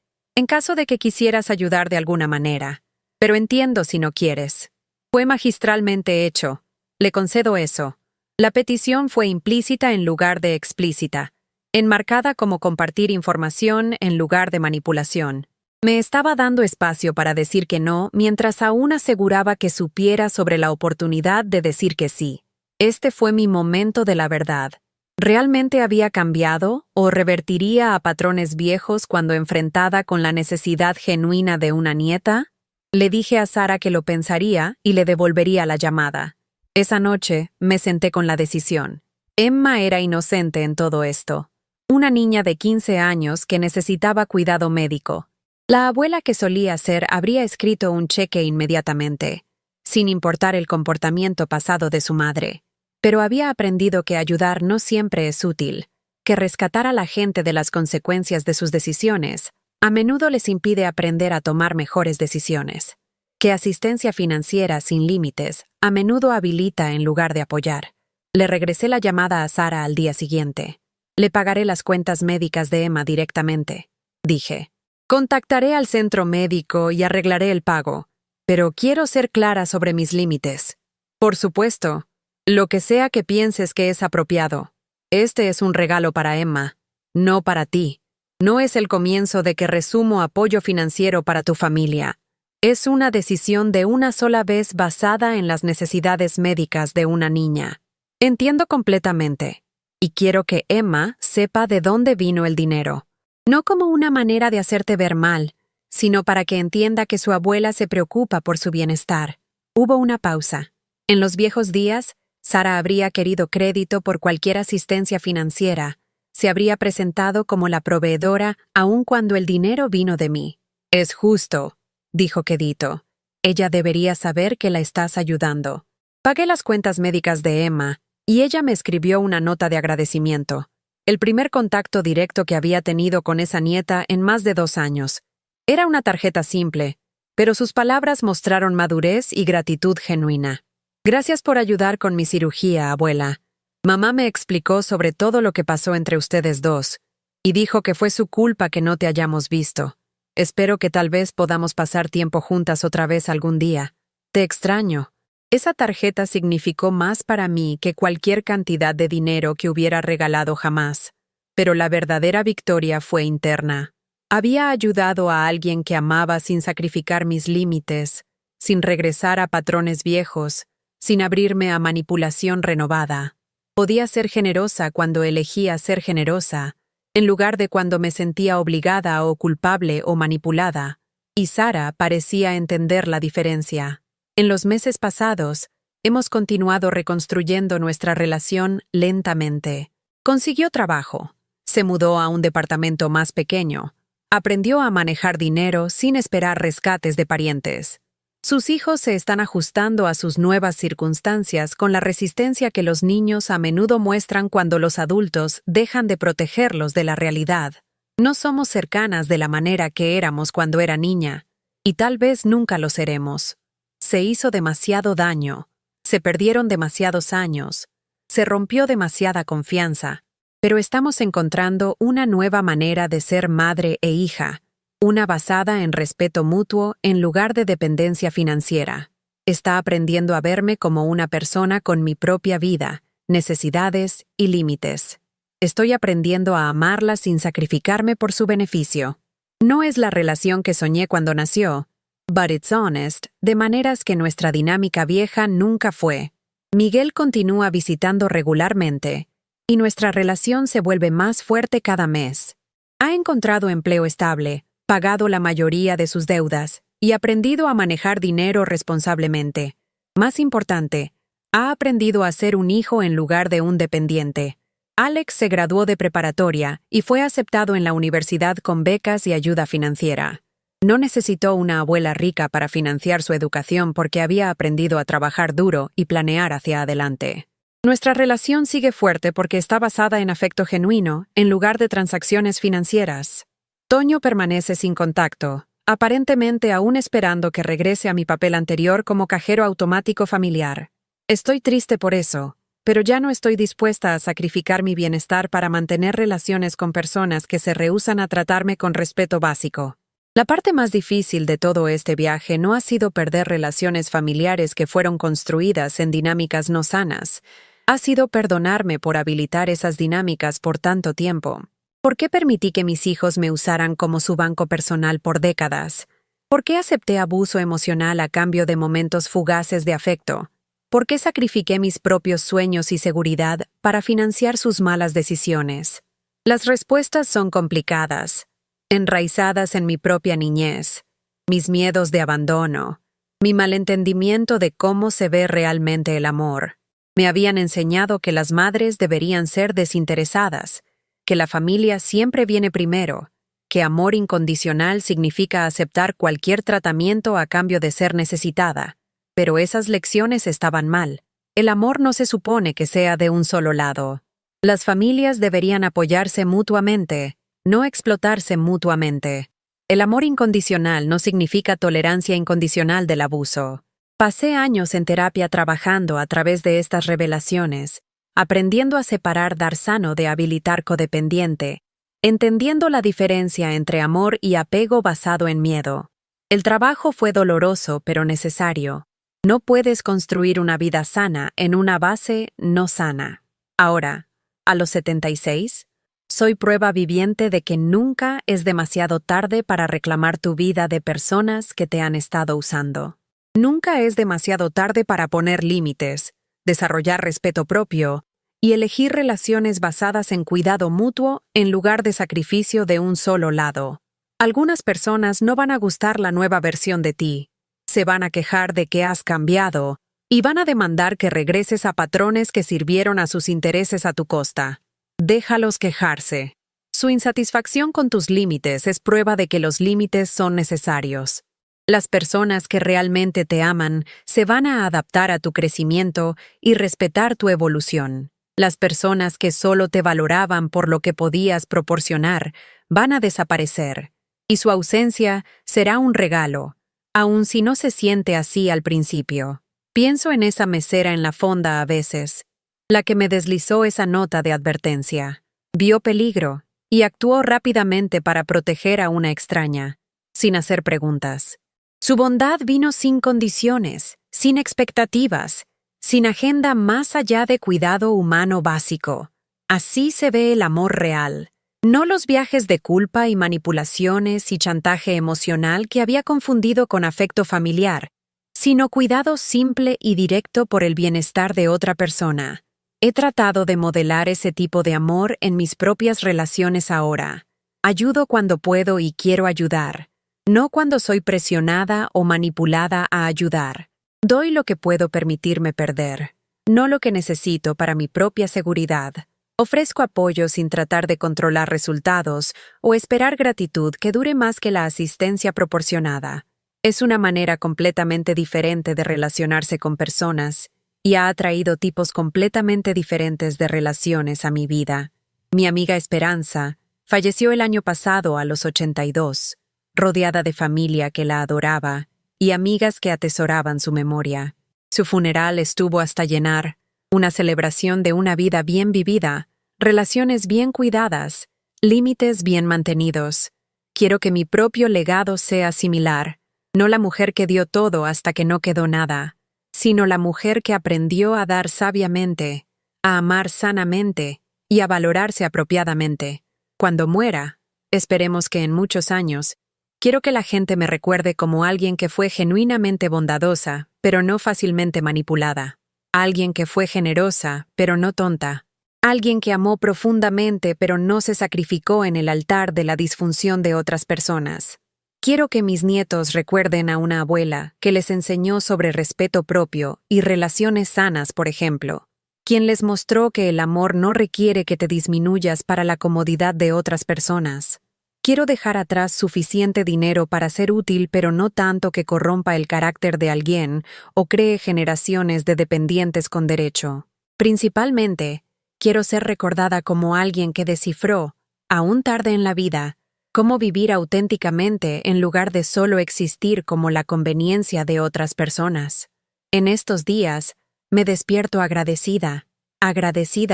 quisieras ayudar de alguna manera. Pero entiendo si no quieres. Fue magistralmente hecho. Le concedo eso. La petición fue implícita en lugar de explícita, enmarcada como compartir información en lugar de manipulación. Me estaba dando espacio para decir que no mientras aún aseguraba que supiera sobre la oportunidad de decir que sí. Este fue mi momento de la verdad. ¿Realmente había cambiado o revertiría a patrones viejos cuando enfrentada con la necesidad genuina de una nieta? Le dije a Sara que lo pensaría y le devolvería la llamada. Esa noche me senté con la decisión. Emma era inocente en todo esto. Una niña de 15 años que necesitaba cuidado médico. La abuela que solía ser habría escrito un cheque inmediatamente, sin importar el comportamiento pasado de su madre. Pero había aprendido que ayudar no siempre es útil, que rescatar a la gente de las consecuencias de sus decisiones a menudo les impide aprender a tomar mejores decisiones, que asistencia financiera sin límites a menudo habilita en lugar de apoyar. Le regresé la llamada a Sara al día siguiente. Le pagaré las cuentas médicas de Emma directamente. dije. Contactaré al centro médico y arreglaré el pago, pero quiero ser clara sobre mis límites. Por supuesto, lo que sea que pienses que es apropiado. Este es un regalo para Emma, no para ti. No es el comienzo de que resumo apoyo financiero para tu familia. Es una decisión de una sola vez basada en las necesidades médicas de una niña. Entiendo completamente, y quiero que Emma sepa de dónde vino el dinero. No como una manera de hacerte ver mal, sino para que entienda que su abuela se preocupa por su bienestar. Hubo una pausa. En los viejos días, Sara habría querido crédito por cualquier asistencia financiera. Se habría presentado como la proveedora aun cuando el dinero vino de mí. Es justo, dijo quedito. Ella debería saber que la estás ayudando. Pagué las cuentas médicas de Emma, y ella me escribió una nota de agradecimiento. El primer contacto directo que había tenido con esa nieta en más de 2 años. Era una tarjeta simple, pero sus palabras mostraron madurez y gratitud genuina. Gracias por ayudar con mi cirugía, abuela. Mamá me explicó sobre todo lo que pasó entre ustedes dos, y dijo que fue su culpa que no te hayamos visto. Espero que tal vez podamos pasar tiempo juntas otra vez algún día. Te extraño. Esa tarjeta significó más para mí que cualquier cantidad de dinero que hubiera regalado jamás. Pero la verdadera victoria fue interna. Había ayudado a alguien que amaba sin sacrificar mis límites, sin regresar a patrones viejos, sin abrirme a manipulación renovada. Podía ser generosa cuando elegía ser generosa, en lugar de cuando me sentía obligada o culpable o manipulada. Y Sara parecía entender la diferencia. En los meses pasados, hemos continuado reconstruyendo nuestra relación lentamente. Consiguió trabajo, se mudó a un departamento más pequeño, aprendió a manejar dinero sin esperar rescates de parientes. Sus hijos se están ajustando a sus nuevas circunstancias con la resistencia que los niños a menudo muestran cuando los adultos dejan de protegerlos de la realidad. No somos cercanas de la manera que éramos cuando era niña, y tal vez nunca lo seremos. Se hizo demasiado daño, se perdieron demasiados años, se rompió demasiada confianza, pero estamos encontrando una nueva manera de ser madre e hija, una basada en respeto mutuo en lugar de dependencia financiera. Está aprendiendo a verme como una persona con mi propia vida, necesidades y límites. Estoy aprendiendo a amarla sin sacrificarme por su beneficio. No es la relación que soñé cuando nació, but it's honest, de maneras que nuestra dinámica vieja nunca fue. Miguel continúa visitando regularmente, y nuestra relación se vuelve más fuerte cada mes. Ha encontrado empleo estable, pagado la mayoría de sus deudas, y aprendido a manejar dinero responsablemente. Más importante, ha aprendido a ser un hijo en lugar de un dependiente. Alex se graduó de preparatoria y fue aceptado en la universidad con becas y ayuda financiera. No necesitó una abuela rica para financiar su educación porque había aprendido a trabajar duro y planear hacia adelante. Nuestra relación sigue fuerte porque está basada en afecto genuino, en lugar de transacciones financieras. Toño permanece sin contacto, aparentemente aún esperando que regrese a mi papel anterior como cajero automático familiar. Estoy triste por eso, pero ya no estoy dispuesta a sacrificar mi bienestar para mantener relaciones con personas que se rehúsan a tratarme con respeto básico. La parte más difícil de todo este viaje no ha sido perder relaciones familiares que fueron construidas en dinámicas no sanas. Ha sido perdonarme por habilitar esas dinámicas por tanto tiempo. ¿Por qué permití que mis hijos me usaran como su banco personal por décadas? ¿Por qué acepté abuso emocional a cambio de momentos fugaces de afecto? ¿Por qué sacrifiqué mis propios sueños y seguridad para financiar sus malas decisiones? Las respuestas son complicadas, enraizadas en mi propia niñez, mis miedos de abandono, mi malentendimiento de cómo se ve realmente el amor. Me habían enseñado que las madres deberían ser desinteresadas, que la familia siempre viene primero, que amor incondicional significa aceptar cualquier tratamiento a cambio de ser necesitada. Pero esas lecciones estaban mal. El amor no se supone que sea de un solo lado. Las familias deberían apoyarse mutuamente, no explotarse mutuamente. El amor incondicional no significa tolerancia incondicional del abuso. Pasé años en terapia trabajando a través de estas revelaciones, aprendiendo a separar dar sano de habilitar codependiente, entendiendo la diferencia entre amor y apego basado en miedo. El trabajo fue doloroso pero necesario. No puedes construir una vida sana en una base no sana. Ahora, a los 76, soy prueba viviente de que nunca es demasiado tarde para reclamar tu vida de personas que te han estado usando. Nunca es demasiado tarde para poner límites, desarrollar respeto propio y elegir relaciones basadas en cuidado mutuo en lugar de sacrificio de un solo lado. Algunas personas no van a gustar la nueva versión de ti, se van a quejar de que has cambiado y van a demandar que regreses a patrones que sirvieron a sus intereses a tu costa. Déjalos quejarse. Su insatisfacción con tus límites es prueba de que los límites son necesarios. Las personas que realmente te aman se van a adaptar a tu crecimiento y respetar tu evolución. Las personas que solo te valoraban por lo que podías proporcionar van a desaparecer, y su ausencia será un regalo, aun si no se siente así al principio. Pienso en esa mesera en la fonda a veces, la que me deslizó esa nota de advertencia. Vio peligro y actuó rápidamente para proteger a una extraña, sin hacer preguntas. Su bondad vino sin condiciones, sin expectativas, sin agenda más allá de cuidado humano básico. Así se ve el amor real, no los viajes de culpa y manipulaciones y chantaje emocional que había confundido con afecto familiar, sino cuidado simple y directo por el bienestar de otra persona. He tratado de modelar ese tipo de amor en mis propias relaciones ahora. Ayudo cuando puedo y quiero ayudar, no cuando soy presionada o manipulada a ayudar. Doy lo que puedo permitirme perder, no lo que necesito para mi propia seguridad. Ofrezco apoyo sin tratar de controlar resultados o esperar gratitud que dure más que la asistencia proporcionada. Es una manera completamente diferente de relacionarse con personas y ha atraído tipos completamente diferentes de relaciones a mi vida. Mi amiga Esperanza falleció el año pasado a los 82, rodeada de familia que la adoraba y amigas que atesoraban su memoria. Su funeral estuvo hasta llenar, una celebración de una vida bien vivida, relaciones bien cuidadas, límites bien mantenidos. Quiero que mi propio legado sea similar, no la mujer que dio todo hasta que no quedó nada, sino la mujer que aprendió a dar sabiamente, a amar sanamente y a valorarse apropiadamente. Cuando muera, esperemos que en muchos años, quiero que la gente me recuerde como alguien que fue genuinamente bondadosa, pero no fácilmente manipulada. Alguien que fue generosa, pero no tonta. Alguien que amó profundamente, pero no se sacrificó en el altar de la disfunción de otras personas. Quiero que mis nietos recuerden a una abuela que les enseñó sobre respeto propio y relaciones sanas, por ejemplo, quien les mostró que el amor no requiere que te disminuyas para la comodidad de otras personas. Quiero dejar atrás suficiente dinero para ser útil, pero no tanto que corrompa el carácter de alguien o cree generaciones de dependientes con derecho. Principalmente, quiero ser recordada como alguien que descifró, aún tarde en la vida, cómo vivir auténticamente en lugar de solo existir como la conveniencia de otras personas. En estos días, me despierto agradecida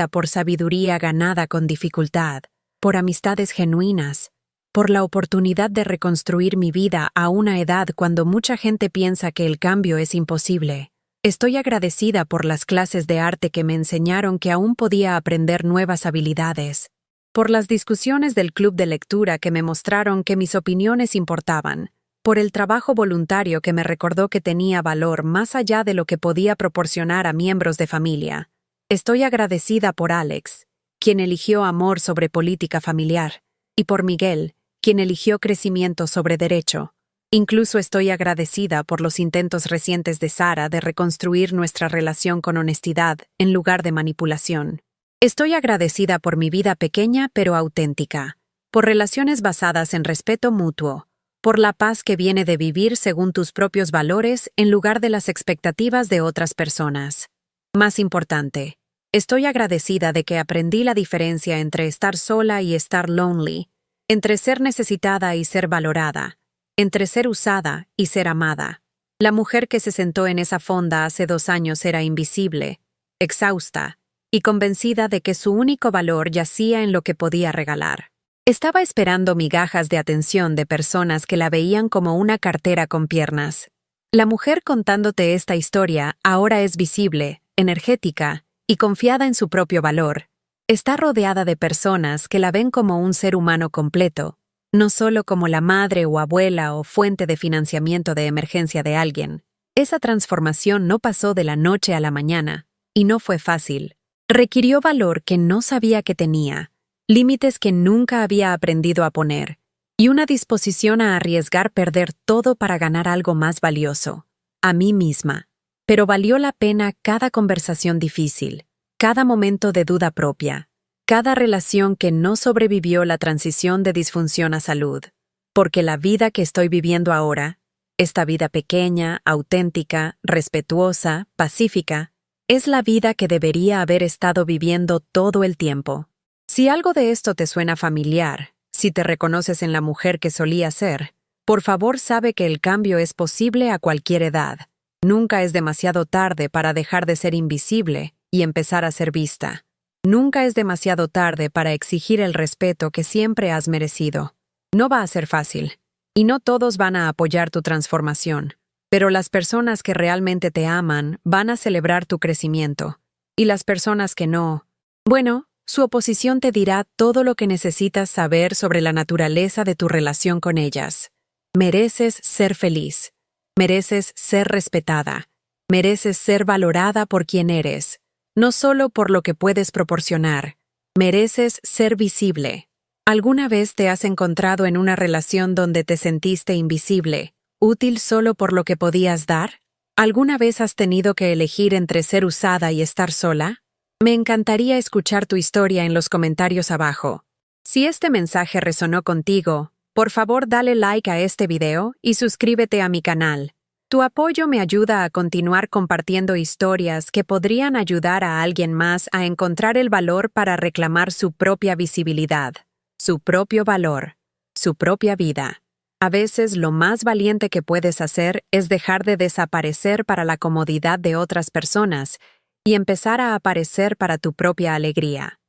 por sabiduría ganada con dificultad, por amistades genuinas, por la oportunidad de reconstruir mi vida a una edad cuando mucha gente piensa que el cambio es imposible. Estoy agradecida por las clases de arte que me enseñaron que aún podía aprender nuevas habilidades, por las discusiones del club de lectura que me mostraron que mis opiniones importaban, por el trabajo voluntario que me recordó que tenía valor más allá de lo que podía proporcionar a miembros de familia. Estoy agradecida por Alex, quien eligió amor sobre política familiar, y por Miguel, quien eligió crecimiento sobre derecho. Incluso estoy agradecida por los intentos recientes de Sara de reconstruir nuestra relación con honestidad en lugar de manipulación. Estoy agradecida por mi vida pequeña pero auténtica, por relaciones basadas en respeto mutuo, por la paz que viene de vivir según tus propios valores en lugar de las expectativas de otras personas. Más importante, estoy agradecida de que aprendí la diferencia entre estar sola y estar lonely, entre ser necesitada y ser valorada, entre ser usada y ser amada. La mujer que se sentó en esa fonda hace 2 años era invisible, exhausta y convencida de que su único valor yacía en lo que podía regalar. Estaba esperando migajas de atención de personas que la veían como una cartera con piernas. La mujer contándote esta historia ahora es visible, energética y confiada en su propio valor. Está rodeada de personas que la ven como un ser humano completo, no solo como la madre o abuela o fuente de financiamiento de emergencia de alguien. Esa transformación no pasó de la noche a la mañana, y no fue fácil. Requirió valor que no sabía que tenía, límites que nunca había aprendido a poner, y una disposición a arriesgar perder todo para ganar algo más valioso, a mí misma. Pero valió la pena cada conversación difícil, cada momento de duda propia, cada relación que no sobrevivió la transición de disfunción a salud, porque la vida que estoy viviendo ahora, esta vida pequeña, auténtica, respetuosa, pacífica, es la vida que debería haber estado viviendo todo el tiempo. Si algo de esto te suena familiar, si te reconoces en la mujer que solía ser, por favor sabe que el cambio es posible a cualquier edad. Nunca es demasiado tarde para dejar de ser invisible y empezar a ser vista. Nunca es demasiado tarde para exigir el respeto que siempre has merecido. No va a ser fácil, y no todos van a apoyar tu transformación, pero las personas que realmente te aman van a celebrar tu crecimiento, y las personas que no, bueno, su oposición te dirá todo lo que necesitas saber sobre la naturaleza de tu relación con ellas. Mereces ser feliz. Mereces ser respetada. Mereces ser valorada por quien eres, no solo por lo que puedes proporcionar. Mereces ser visible. ¿Alguna vez te has encontrado en una relación donde te sentiste invisible, útil solo por lo que podías dar? ¿Alguna vez has tenido que elegir entre ser usada y estar sola? Me encantaría escuchar tu historia en los comentarios abajo. Si este mensaje resonó contigo, por favor dale like a este video y suscríbete a mi canal. Tu apoyo me ayuda a continuar compartiendo historias que podrían ayudar a alguien más a encontrar el valor para reclamar su propia visibilidad, su propio valor, su propia vida. A veces lo más valiente que puedes hacer es dejar de desaparecer para la comodidad de otras personas y empezar a aparecer para tu propia alegría.